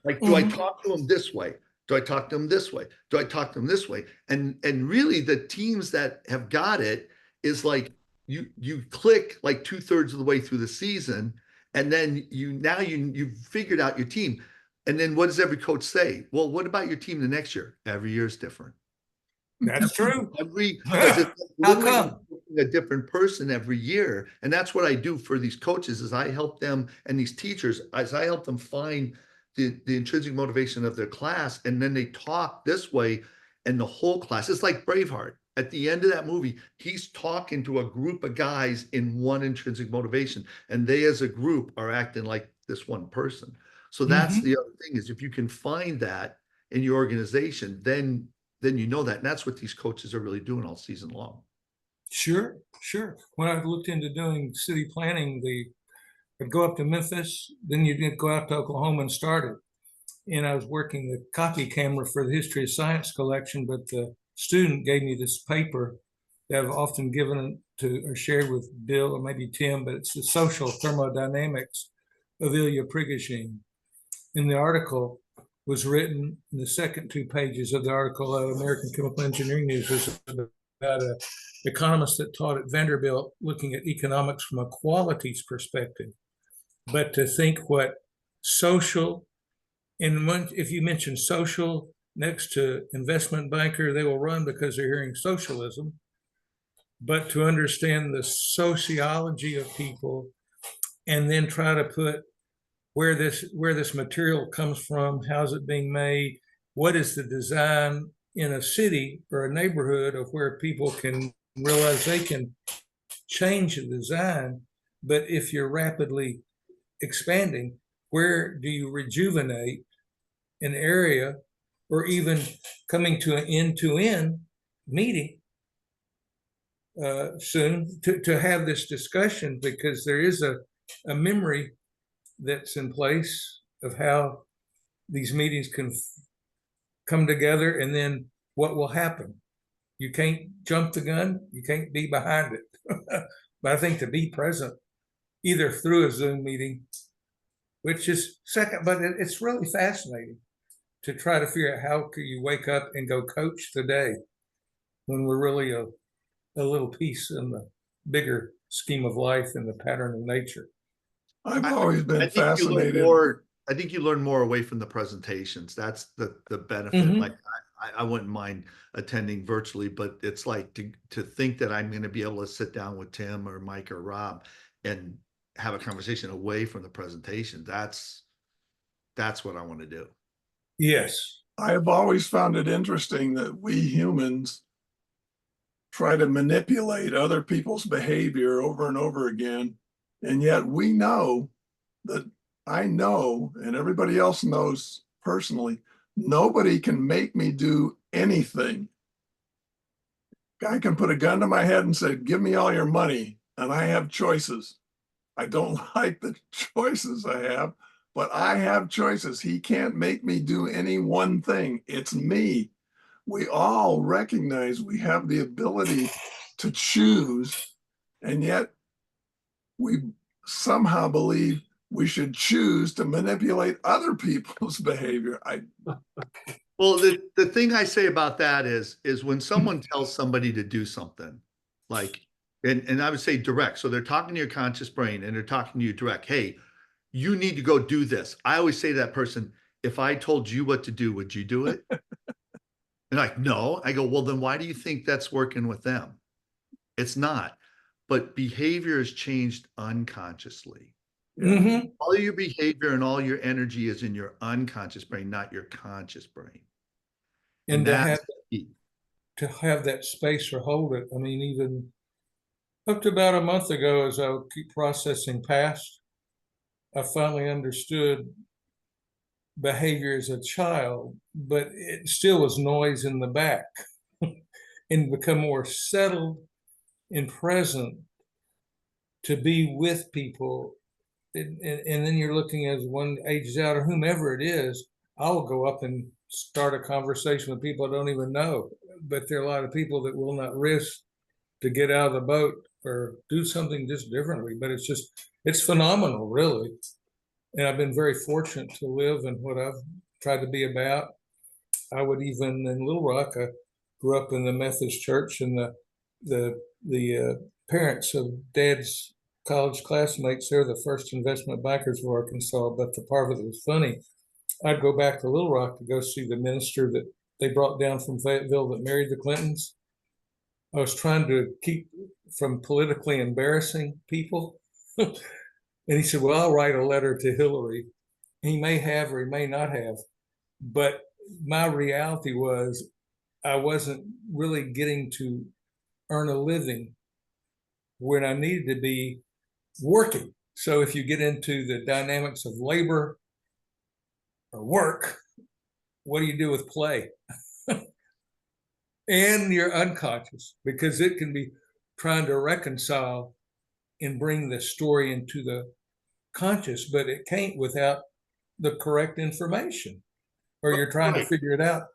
Like, do I talk to them this way? Do I talk to them this way? Do I talk to them this way? And really the teams that have got it is like you click like 2/3 of the way through the season, and then you've figured out your team. And then what does every coach say? Well, what about your team the next year? Every year is different. That's true. How come? A different person every year. And that's what I do for these coaches is I help them, and these teachers, as I help them find the intrinsic motivation of their class, and then they talk this way, and the whole class, it's like Braveheart. At the end of that movie, he's talking to a group of guys in one intrinsic motivation, and they as a group are acting like this one person. So that's the other thing, is if you can find that in your organization, then you know that. And that's what these coaches are really doing all season long. Sure. When I looked into doing city planning, I'd go up to Memphis, then you'd go out to Oklahoma and start it. And I was working the copy camera for the History of Science collection, but the student gave me this paper that I've often given to or shared with Bill or maybe Tim, but it's the social thermodynamics of Ilya Prigogine. And the article was written in the second 2 pages of the article at American Chemical Engineering News was about an economist that taught at Vanderbilt looking at economics from a qualities perspective. But to think what social, and if you mention social next to investment banker, they will run because they're hearing socialism. But to understand the sociology of people and then try to put where this material comes from, how's it being made, what is the design in a city or a neighborhood of where people can realize they can change the design. But if you're rapidly expanding, where do you rejuvenate an area, or even coming to an end-to-end meeting soon to have this discussion, because there is a memory that's in place of how these meetings can come together, and then what will happen. You can't jump the gun, you can't be behind it. But I think to be present, either through a Zoom meeting, which is second, but it's really fascinating to try to figure out how can you wake up and go coach the day when we're really a little piece in the bigger scheme of life and the pattern of nature. I've always I been think you learn fascinated. more. I think you learn more away from the presentations. That's the benefit. Mhm. Like I wouldn't mind attending virtually, but it's like to think that I'm going to be able to sit down with Tim or Mike or Rob and have a conversation away from the presentation. That's what I want to do. Yes. I've always found it interesting that we humans try to manipulate other people's behavior over and over again. And yet we know that I know, and everybody else knows personally, nobody can make me do anything. Guy can put a gun to my head and say, give me all your money, and I have choices. I don't like the choices I have, but I have choices. He can't make me do any one thing. It's me. We all recognize we have the ability to choose, and yet we somehow believe we should choose to manipulate other people's behavior. Well, the thing I say about that is when someone tells somebody to do something, like, and I would say direct. So they're talking to your conscious brain and they're talking to you direct. Hey, you need to go do this. I always say to that person, if I told you what to do, would you do it? They're like, no. I go, well, then why do you think that's working with them? It's not. But behavior has changed unconsciously. Mm-hmm. All your behavior and all your energy is in your unconscious brain, not your conscious brain. And that's key. to have that space or hold it. I mean, even up to about a month ago, as I would keep processing past, I finally understood behavior as a child, but it still was noise in the back, and become more settled and present to be with people. And then you're looking as one ages out, or whomever it is, I will go up and start a conversation with people I don't even know. But there are a lot of people that will not risk to get out of the boat or do something just differently. But it's phenomenal, really. And I've been very fortunate to live in what I've tried to be about. I would even in Little Rock, I grew up in the Methodist church, and the parents of Dad's college classmates, they're the first investment bankers of Arkansas. But the part of it was funny. I'd go back to Little Rock to go see the minister that they brought down from Fayetteville that married the Clintons. I was trying to keep from politically embarrassing people. And he said, well, I'll write a letter to Hillary. He may have or he may not have. But my reality was I wasn't really getting to earn a living when I needed to be working. So if you get into the dynamics of labor or work, what do you do with play? And you're unconscious, because it can be trying to reconcile and bring the story into the conscious, but it can't without the correct information, or you're trying to figure it out.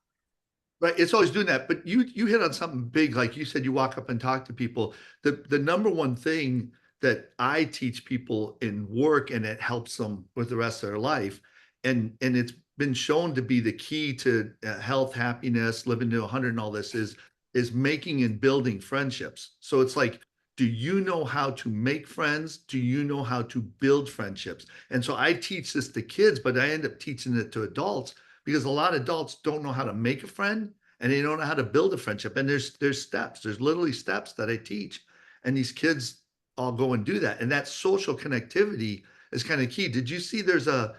Right. It's always doing that. But you hit on something big. Like you said, you walk up and talk to people. The number one thing that I teach people in work, and it helps them with the rest of their life, and it's been shown to be the key to health, happiness, living to 100 and all this is making and building friendships. So it's like, do you know how to make friends? Do you know how to build friendships? And so I teach this to kids, but I end up teaching it to adults, because a lot of adults don't know how to make a friend and they don't know how to build a friendship. And there's steps, there's literally steps that I teach. And these kids all go and do that. And that social connectivity is kind of key. Did you see there's a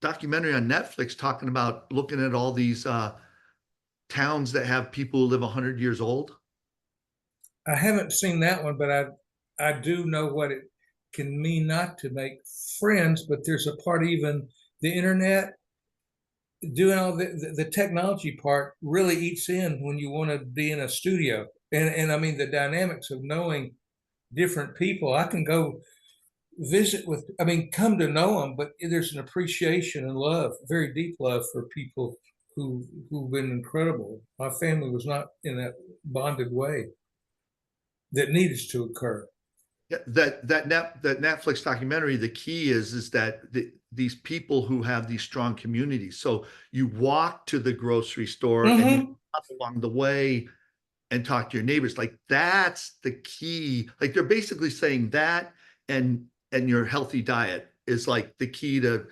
documentary on Netflix talking about looking at all these towns that have people who live 100 years old? I haven't seen that one, but I do know what it can mean not to make friends. But there's a part, even the internet doing all the technology part really eats in when you want to be in a studio. And I mean, the dynamics of knowing different people, I can go visit with, I mean, come to know them, but there's an appreciation and love, very deep love for people who've been incredible. My family was not in that bonded way that needs to occur. Yeah, that Netflix documentary, the key is that these people who have these strong communities. So you walk to the grocery store and you stop along the way and talk to your neighbors. Like that's the key. Like they're basically saying that and your healthy diet is like the key to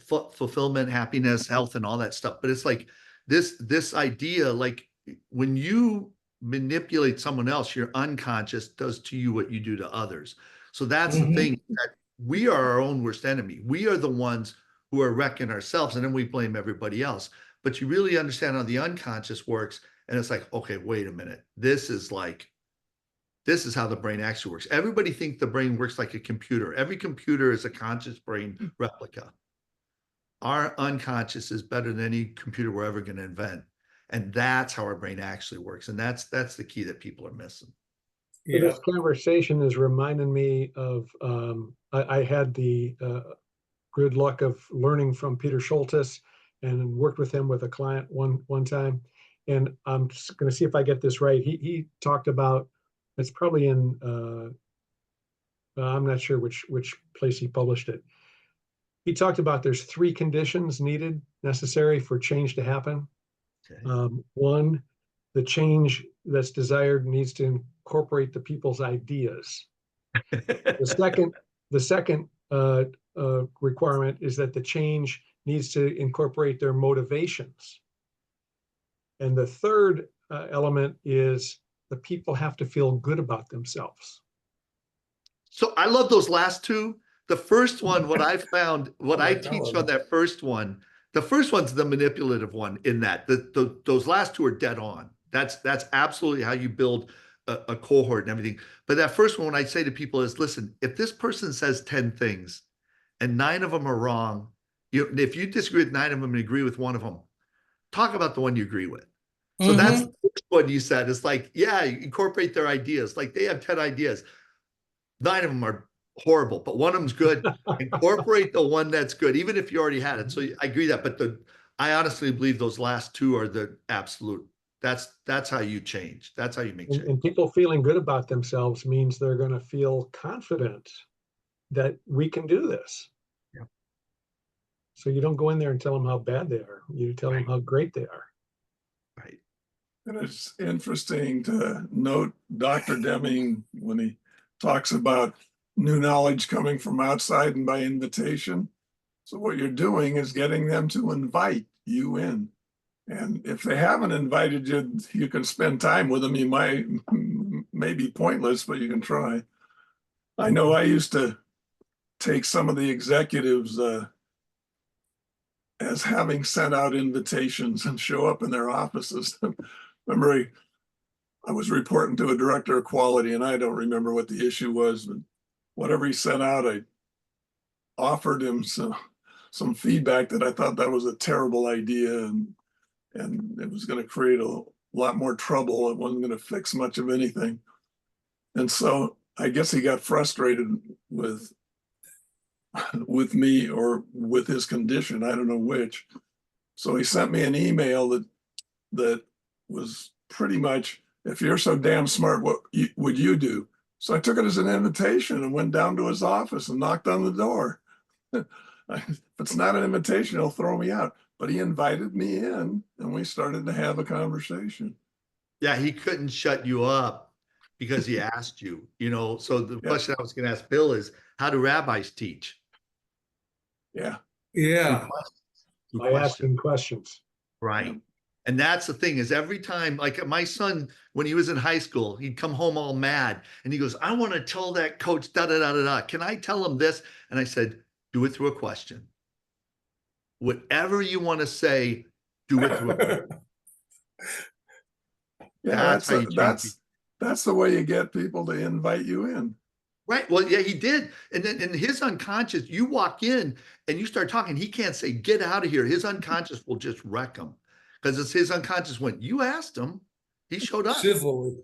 fulfillment, happiness, health, and all that stuff. But it's like this idea, like when you manipulate someone else, your unconscious does to you what you do to others. So that's the thing, that we are our own worst enemy. We are the ones who are wrecking ourselves, and then we blame everybody else. But you really understand how the unconscious works, and it's like, okay, wait a minute. This is how the brain actually works. Everybody thinks the brain works like a computer. Every computer is a conscious brain replica. Our unconscious is better than any computer we're ever going to invent. And that's how our brain actually works. And that's the key that people are missing. So this conversation is reminding me of, I had the good luck of learning from Peter Schultes and worked with him with a client one time. And I'm just going to see if I get this right. He talked about, it's probably in, I'm not sure which place he published it. He talked about there's 3 conditions necessary for change to happen. Okay. One, the change that's desired needs to incorporate the people's ideas. The second requirement is that the change needs to incorporate their motivations. And the third element is the people have to feel good about themselves. So I love those last 2. The first one, what I found, what I teach on that first one, the first one's the manipulative one in that. Those last 2 are dead on. That's absolutely how you build a cohort and everything. But that first one, when I say to people is, listen, if this person says 10 things and 9 of them are wrong, if you disagree with 9 of them and agree with 1 of them, talk about the one you agree with. So that's the first one you said. It's like, yeah, incorporate their ideas. Like they have 10 ideas. 9 of them are horrible, but 1 of them's good. Incorporate the one that's good, even if you already had it. So I agree that, but I honestly believe those last 2 are the absolute. That's how you change. That's how you make change. And people feeling good about themselves means they're going to feel confident that we can do this. Yeah. So you don't go in there and tell them how bad they are. You tell them how great they are. Right. And it's interesting to note Dr. Deming when he talks about new knowledge coming from outside and by invitation. So what you're doing is getting them to invite you in. And if they haven't invited you, you can spend time with them. You may be pointless, but you can try. I know I used to take some of the executives as having sent out invitations and show up in their offices. Remember, I was reporting to a director of quality, and I don't remember what the issue was, but whatever he sent out, I offered him some feedback that I thought that was a terrible idea, and it was going to create a lot more trouble. It wasn't going to fix much of anything. And so I guess he got frustrated with me or with his condition. I don't know which. So he sent me an email that was pretty much, if you're so damn smart, what would you do? So I took it as an invitation and went down to his office and knocked on the door. If it's not an invitation, he'll throw me out. But he invited me in and we started to have a conversation. Yeah, he couldn't shut you up because he asked you, So the question I was going to ask Bill is, how do rabbis teach? Yeah. Yeah. By asking questions. Right. Yeah. And that's the thing is every time, like my son, when he was in high school, he'd come home all mad and he goes, I want to tell that coach, da-da-da-da-da. Can I tell him this? And I said, do it through a question. Whatever you want to say, do it through a question. Yeah, that's the way you get people to invite you in. Right. Well, yeah, he did. And then in his unconscious, you walk in and you start talking, he can't say, get out of here. His unconscious will just wreck him because it's his unconscious went, you asked him, he showed up. Civilly.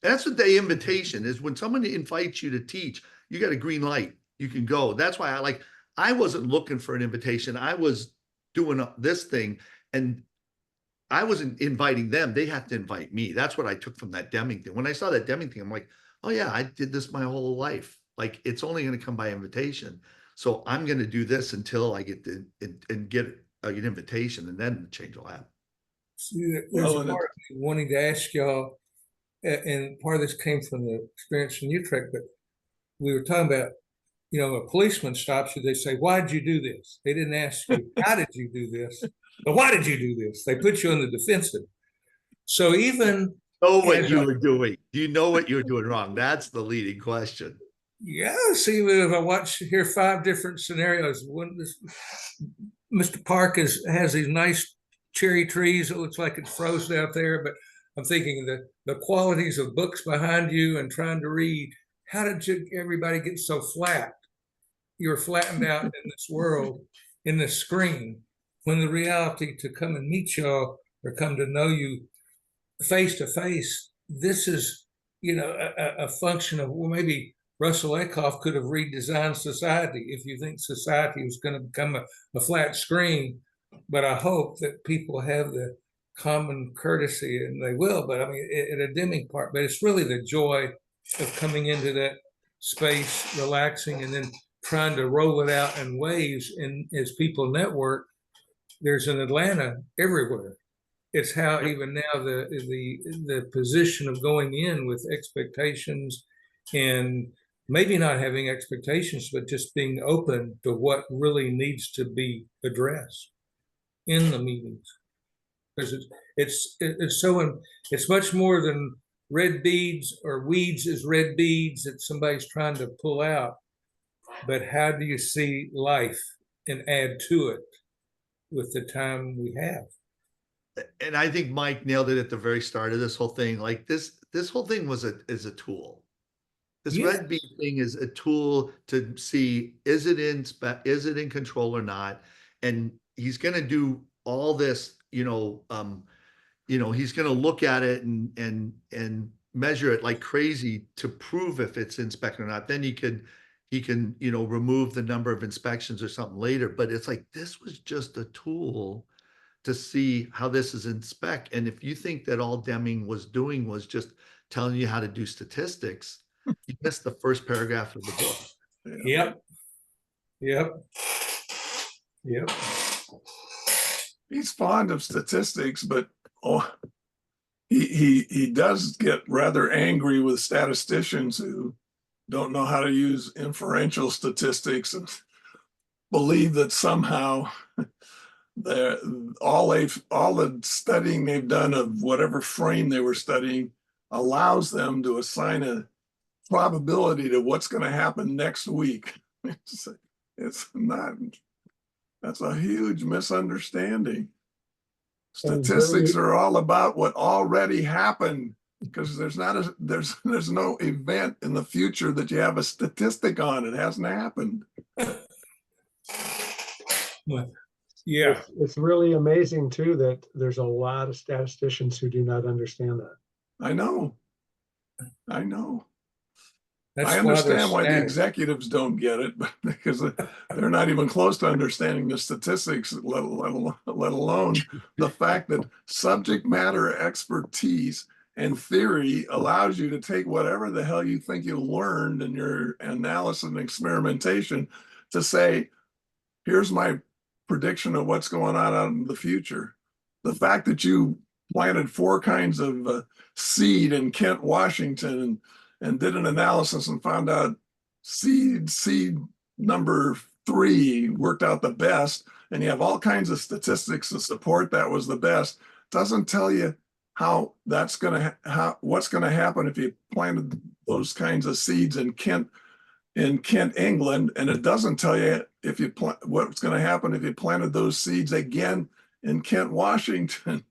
That's what the invitation is. When someone invites you to teach, you got a green light. You can go. That's why I wasn't looking for an invitation. I was doing this thing and I wasn't inviting them. They have to invite me. That's what I took from that Deming thing. When I saw that Deming thing, I'm like, oh yeah, I did this my whole life. Like it's only going to come by invitation. So I'm going to do this until I get and get an invitation, and then the change will happen. See, there's Well, a and part of me wanting to ask y'all, and part of this came from the experience in Utrecht, but we were talking about, a policeman stops you, they say, why did you do this? They didn't ask you, how did you do this? But why did you do this? They put you on the defensive. So even Know what you were doing. Do you know what you were doing wrong? That's the leading question. yeah, see, if I hear 5 different scenarios, Mr. Park has these nice cherry trees. It looks like it's frozen out there, but I'm thinking the qualities of books behind you and trying to read. How did everybody get so flat? You're flattened out in this world, in this screen, when the reality to come and meet y'all or come to know you face to face, this is, a function of, well, maybe Russell Eckhoff could have redesigned society if you think society was going to become a flat screen. But I hope that people have the common courtesy, and they will, but I mean, at a Deming part, but it's really the joy of coming into that space, relaxing, and then trying to roll it out in waves. And as people network, there's an Atlanta everywhere. It's how even now the position of going in with expectations and maybe not having expectations, but just being open to what really needs to be addressed in the meetings. Because it's much more than red beads or weeds as red beads that somebody's trying to pull out. But how do you see life and add to it with the time we have? And I think Mike nailed it at the very start of this whole thing. Like this whole thing is a tool. This red bead thing is a tool to see, is it in control or not? And he's going to do all this, he's going to look at it and measure it like crazy to prove if it's inspected or not. Then he can, remove the number of inspections or something later. But it's like, this was just a tool to see how this is in spec. And if you think that all Deming was doing was just telling you how to do statistics, you missed the first paragraph of the book. Yep. He's fond of statistics, but he does get rather angry with statisticians who don't know how to use inferential statistics and believe that somehow all the studying they've done of whatever frame they were studying allows them to assign a probability to what's going to happen next week. It's not. That's a huge misunderstanding. Statistics are all about what already happened, because there's no event in the future that you have a statistic on. It hasn't happened. Yeah. It's really amazing too that there's a lot of statisticians who do not understand that. I know. That's I understand why the executives don't get it, but because they're not even close to understanding the statistics, let alone the fact that subject matter expertise and theory allows you to take whatever the hell you think you learned in your analysis and experimentation to say, here's my prediction of what's going on out in the future. The fact that you planted 4 kinds of seed in Kent, Washington, and did an analysis and found out seed number 3 worked out the best, and you have all kinds of statistics to support that was the best, doesn't tell you how that's what's going to happen if you planted those kinds of seeds in Kent, England, and it doesn't tell you what's going to happen if you planted those seeds again in Kent, Washington.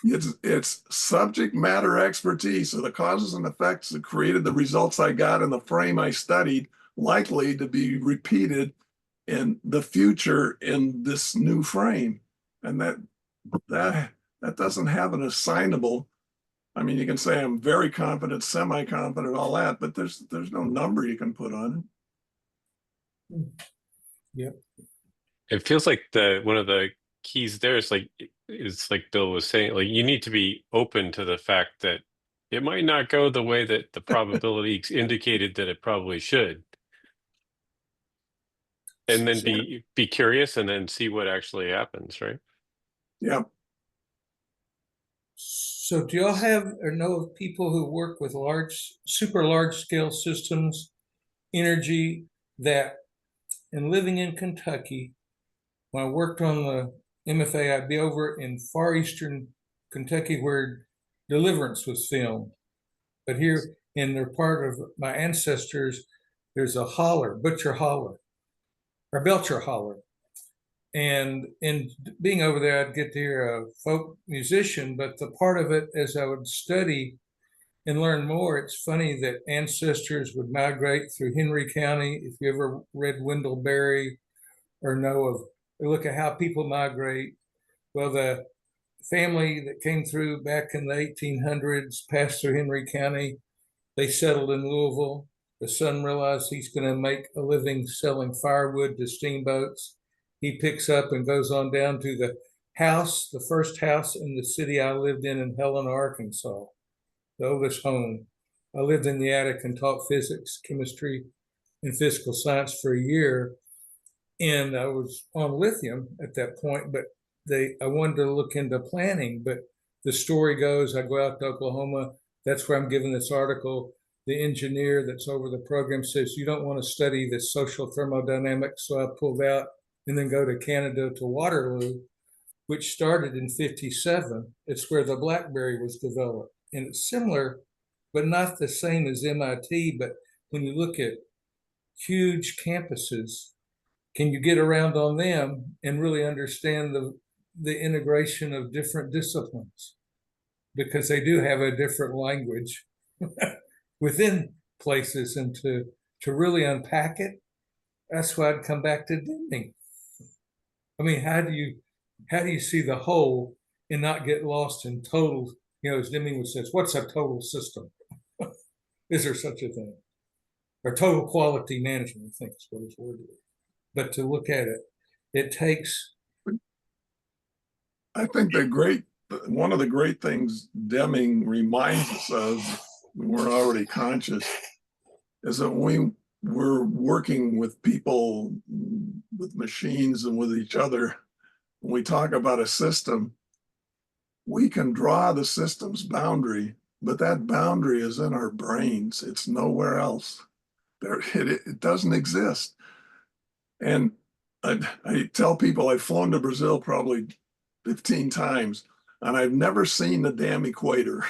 It's subject matter expertise. So the causes and effects that created the results I got in the frame I studied likely to be repeated in the future in this new frame. And that doesn't have an assignable. I mean, you can say I'm very confident, semi-confident, all that, but there's no number you can put on it. Yep. It feels like one of the keys there is like Bill was saying, like you need to be open to the fact that it might not go the way that the probability indicated that it probably should. And then be curious and then see what actually happens, right? Yeah. So do y'all have or know of people who work with super large scale systems, energy that, and living in Kentucky, when I worked on the MFA, I'd be over in far eastern Kentucky where Deliverance was filmed. But here in the part of my ancestors, there's a holler, Butcher Holler, or Belcher Holler. And in being over there, I'd get to hear a folk musician, but the part of it as I would study and learn more, it's funny that ancestors would migrate through Henry County. If you ever read Wendell Berry or know of, look at how people migrate. Well, the family that came through back in the 1800s passed through Henry County. They settled in Louisville. The son realized he's going to make a living selling firewood to steamboats. He picks up and goes on down to the house, the first house in the city I lived in Helena, Arkansas, the oldest home. I lived in the attic and taught physics, chemistry, and physical science for a year. And I was on lithium at that point, but I wanted to look into planning. But the story goes, I go out to Oklahoma. That's where I'm given this article. The engineer that's over the program says, you don't want to study the social thermodynamics. So I pulled out and then go to Canada to Waterloo, which started in 57. It's where the BlackBerry was developed. And it's similar, but not the same as MIT. But when you look at huge campuses, can you get around on them and really understand the integration of different disciplines? Because they do have a different language within places, and to really unpack it, that's why I'd come back to Deming. I mean, how do you see the whole and not get lost in total, as Deming would say, what's a total system? Is there such a thing? Or total quality management, I think is what his word is. But to look at it, it takes. I think one of the great things Deming reminds us of, we're already conscious, is that we're working with people, with machines and with each other. When we talk about a system, we can draw the system's boundary, but that boundary is in our brains. It's nowhere else. It doesn't exist. And I tell people I've flown to Brazil probably 15 times, and I've never seen the damn equator.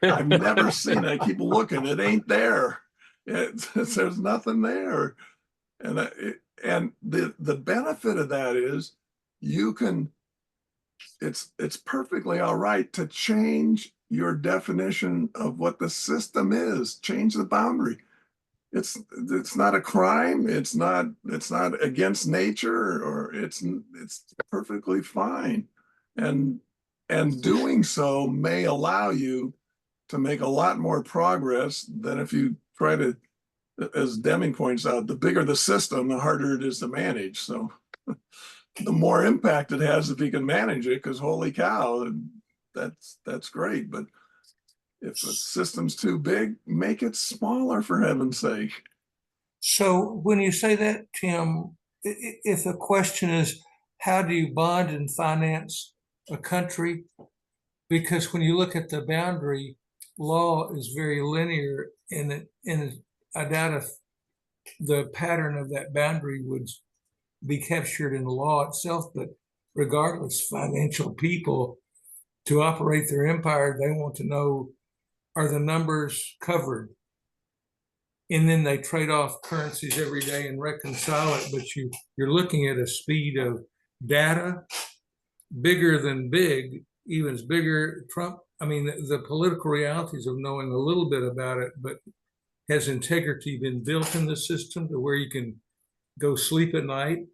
I've never seen it. I keep looking. It ain't there. There's nothing there. And the benefit of that is it's perfectly all right to change your definition of what the system is. Change the boundary. It's not a crime. It's not against nature, or it's perfectly fine. And doing so may allow you to make a lot more progress than if you try to, as Deming points out, the bigger the system, the harder it is to manage. So the more impact it has if you can manage it, because holy cow, that's great. But if the system's too big, make it smaller, for heaven's sake. So when you say that, Tim, if the question is, how do you bond and finance a country? Because when you look at the boundary, law is very linear, and I doubt if the pattern of that boundary would be captured in the law itself. But regardless, financial people, to operate their empire, they want to know, are the numbers covered? And then they trade off currencies every day and reconcile it. But you're looking at a speed of data bigger than big, even bigger. Trump, I mean, the political realities of knowing a little bit about it, but has integrity been built in the system to where you can go sleep at night?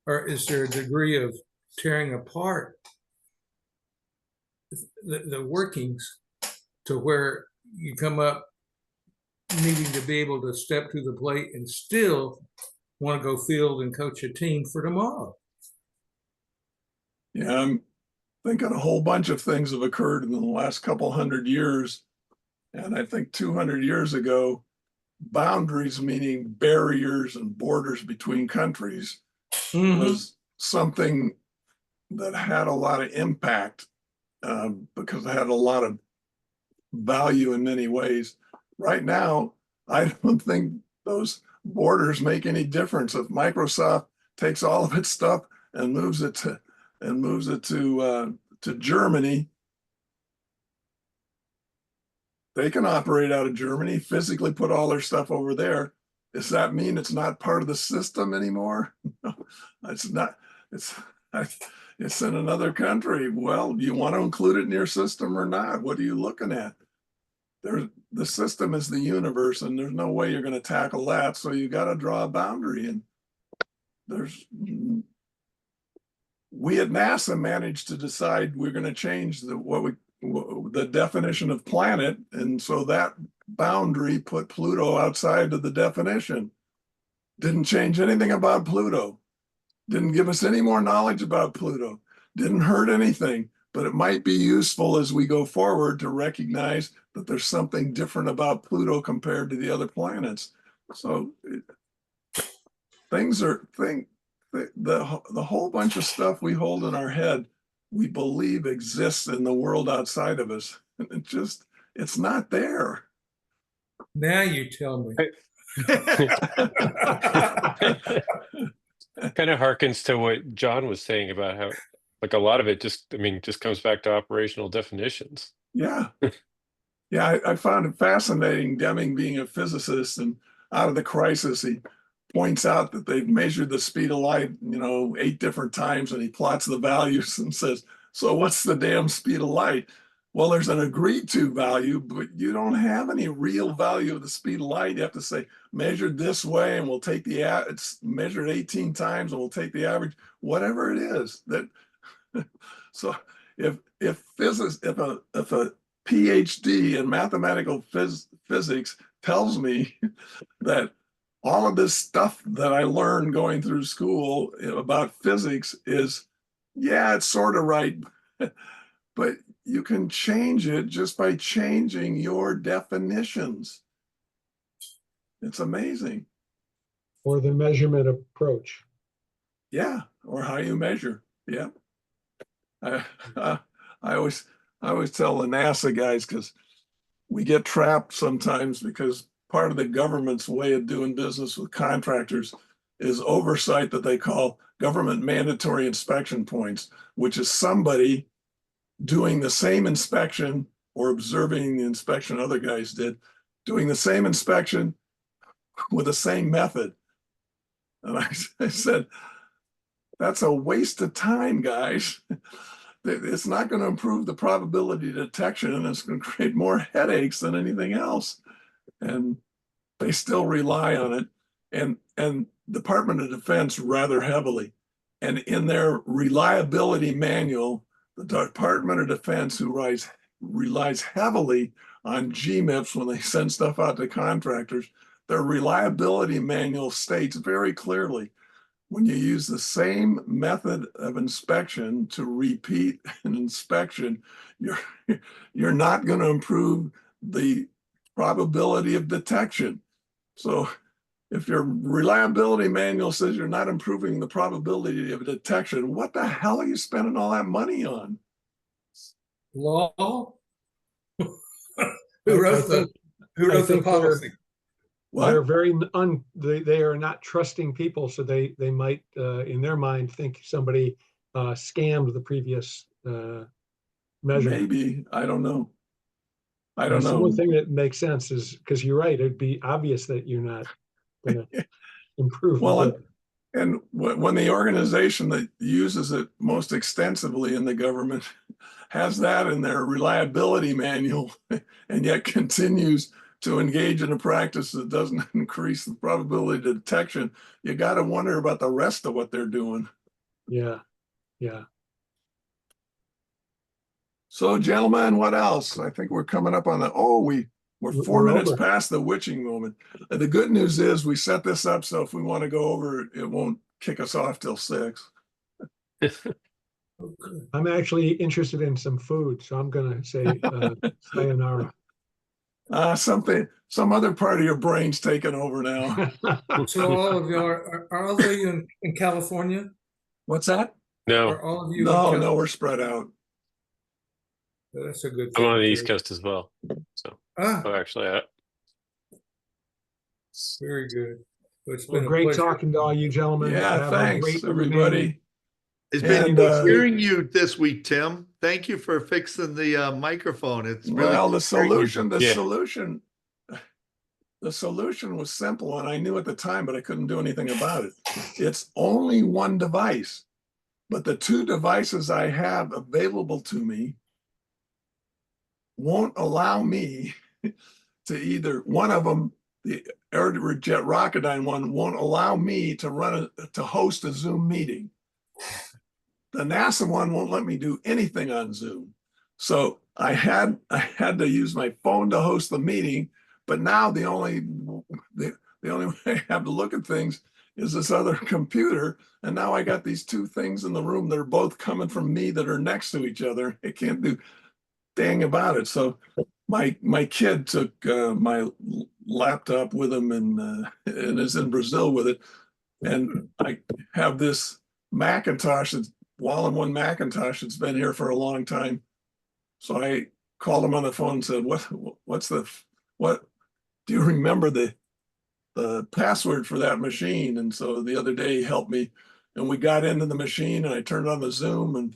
Or is there a degree of tearing apart the workings to where you come up needing to be able to step to the plate and still want to go field and coach a team for tomorrow? Yeah, I'm thinking a whole bunch of things have occurred in the last couple hundred years. And I think 200 years ago, boundaries, meaning barriers and borders between countries, was something that had a lot of impact because it had a lot of value in many ways. Right now, I don't think those borders make any difference. If Microsoft takes all of its stuff and moves it to Germany, they can operate out of Germany, physically put all their stuff over there. Does that mean it's not part of the system anymore? No, it's not. It's in another country. Well, do you want to include it in your system or not? What are you looking at? The system is the universe, and there's no way you're going to tackle that. So you got to draw a boundary. And we at NASA managed to decide we're going to change the definition of planet, and so that boundary put Pluto outside of the definition. Didn't change anything about Pluto. Didn't give us any more knowledge about Pluto. Didn't hurt anything, but it might be useful as we go forward to recognize that there's something different about Pluto compared to the other planets. So the whole bunch of stuff we hold in our head, we believe exists in the world outside of us. It's not there. Now you tell me. Kind of harkens to what John was saying about how, like, a lot of it just comes back to operational definitions. Yeah. Yeah, I found it fascinating, Deming being a physicist, and out of the crisis, he points out that they've measured the speed of light, 8 different times, and he plots the values and says, so what's the damn speed of light? Well, there's an agreed to value, but you don't have any real value of the speed of light. You have to say, measured this way, and we'll take it's measured 18 times, and we'll take the average, whatever it is. So if a PhD in mathematical physics tells me that all of this stuff that I learned going through school about physics is, yeah, it's sort of right, but you can change it just by changing your definitions. It's amazing. Or the measurement approach. Yeah, or how you measure. Yeah. I always tell the NASA guys, because we get trapped sometimes because part of the government's way of doing business with contractors is oversight that they call government mandatory inspection points, which is somebody doing the same inspection or observing the inspection other guys did, doing the same inspection with the same method. And I said, that's a waste of time, guys. It's not going to improve the probability of detection, and it's going to create more headaches than anything else. And they still rely on it. And Department of Defense rather heavily. And in their reliability manual, the Department of Defense, who relies heavily on GMIPs when they send stuff out to contractors, their reliability manual states very clearly, when you use the same method of inspection to repeat an inspection, you're not going to improve the probability of detection. So if your reliability manual says you're not improving the probability of detection, what the hell are you spending all that money on? Law? Who wrote the policy? They're they are not trusting people, so they might in their mind think somebody scammed the previous measurement. Maybe, I don't know. The only thing that makes sense is, because you're right, it'd be obvious that you're not going to improve. Well, And when the organization that uses it most extensively in the government has that in their reliability manual and yet continues to engage in a practice that doesn't increase the probability of detection, you got to wonder about the rest of what they're doing. Yeah. Yeah. So, gentlemen, what else? I think we're coming up on the, we're 4 We're minutes over. past the witching moment. The good news is we set this up so if we want to go over, it won't kick us off till 6. I'm actually interested in some food, so I'm gonna say sayonara. Some other part of your brain's taken over now. So all of you are all of you in California? What's that? No, Are all of you in No, California? we're spread out. That's a good I'm thing. on the East Terry. Coast as well. So, Ah, actually, very good. Well, it's Well, been a great pleasure. talking to all you gentlemen. Yeah, Have a thanks, great everybody. It's been And, good hearing you this week, Tim. Thank you for fixing the microphone. It's really Well, good hearing you. the solution was simple, and I knew at the time, but I couldn't do anything about it. It's only one device, but the 2 devices I have available to me won't allow me to either, one of them, the Aerojet Rocketdyne one, won't allow me to host a Zoom meeting. The NASA one won't let me do anything on Zoom. So I had to use my phone to host the meeting, but now the only way I have to look at things is this other computer. And now I got these 2 things in the room that are both coming from me that are next to each other. I can't do dang about it. So my kid took my laptop with him and is in Brazil with it. And I have this Macintosh, that's all-in-one Macintosh that's been here for a long time. So I called him on the phone and said, what do you remember the password for that machine? And so the other day he helped me, and we got into the machine and I turned on the Zoom and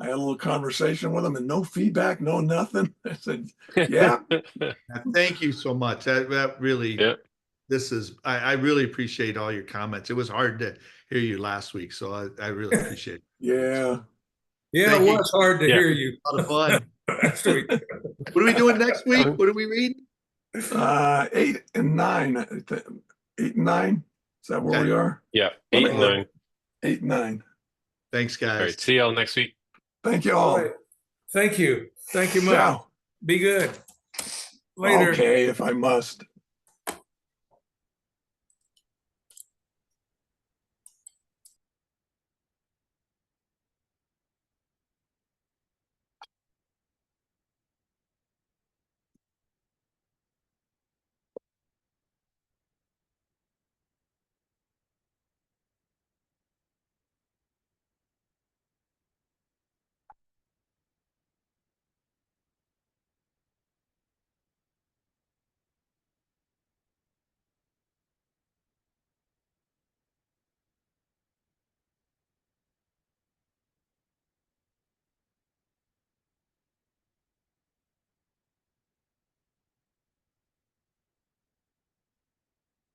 I had a little conversation with him and no feedback, no nothing. I said, yeah. Thank you so much. That really, yeah. I really appreciate all your comments. It was hard to hear you last week, so I really appreciate it. Yeah. Yeah, Thank it you. was hard to Yeah. hear you. A lot of fun. Last week. What are we doing next week? What are we reading? 8 and 9. 8 and 9. Is that where Okay. we are? Yeah. Let 8 me and look. 9. 8 and 9. Thanks, All guys. right. See y'all next week. Thank you All all. right. Thank you. Thank you much. Ciao. Be good. Later. Okay, if I must.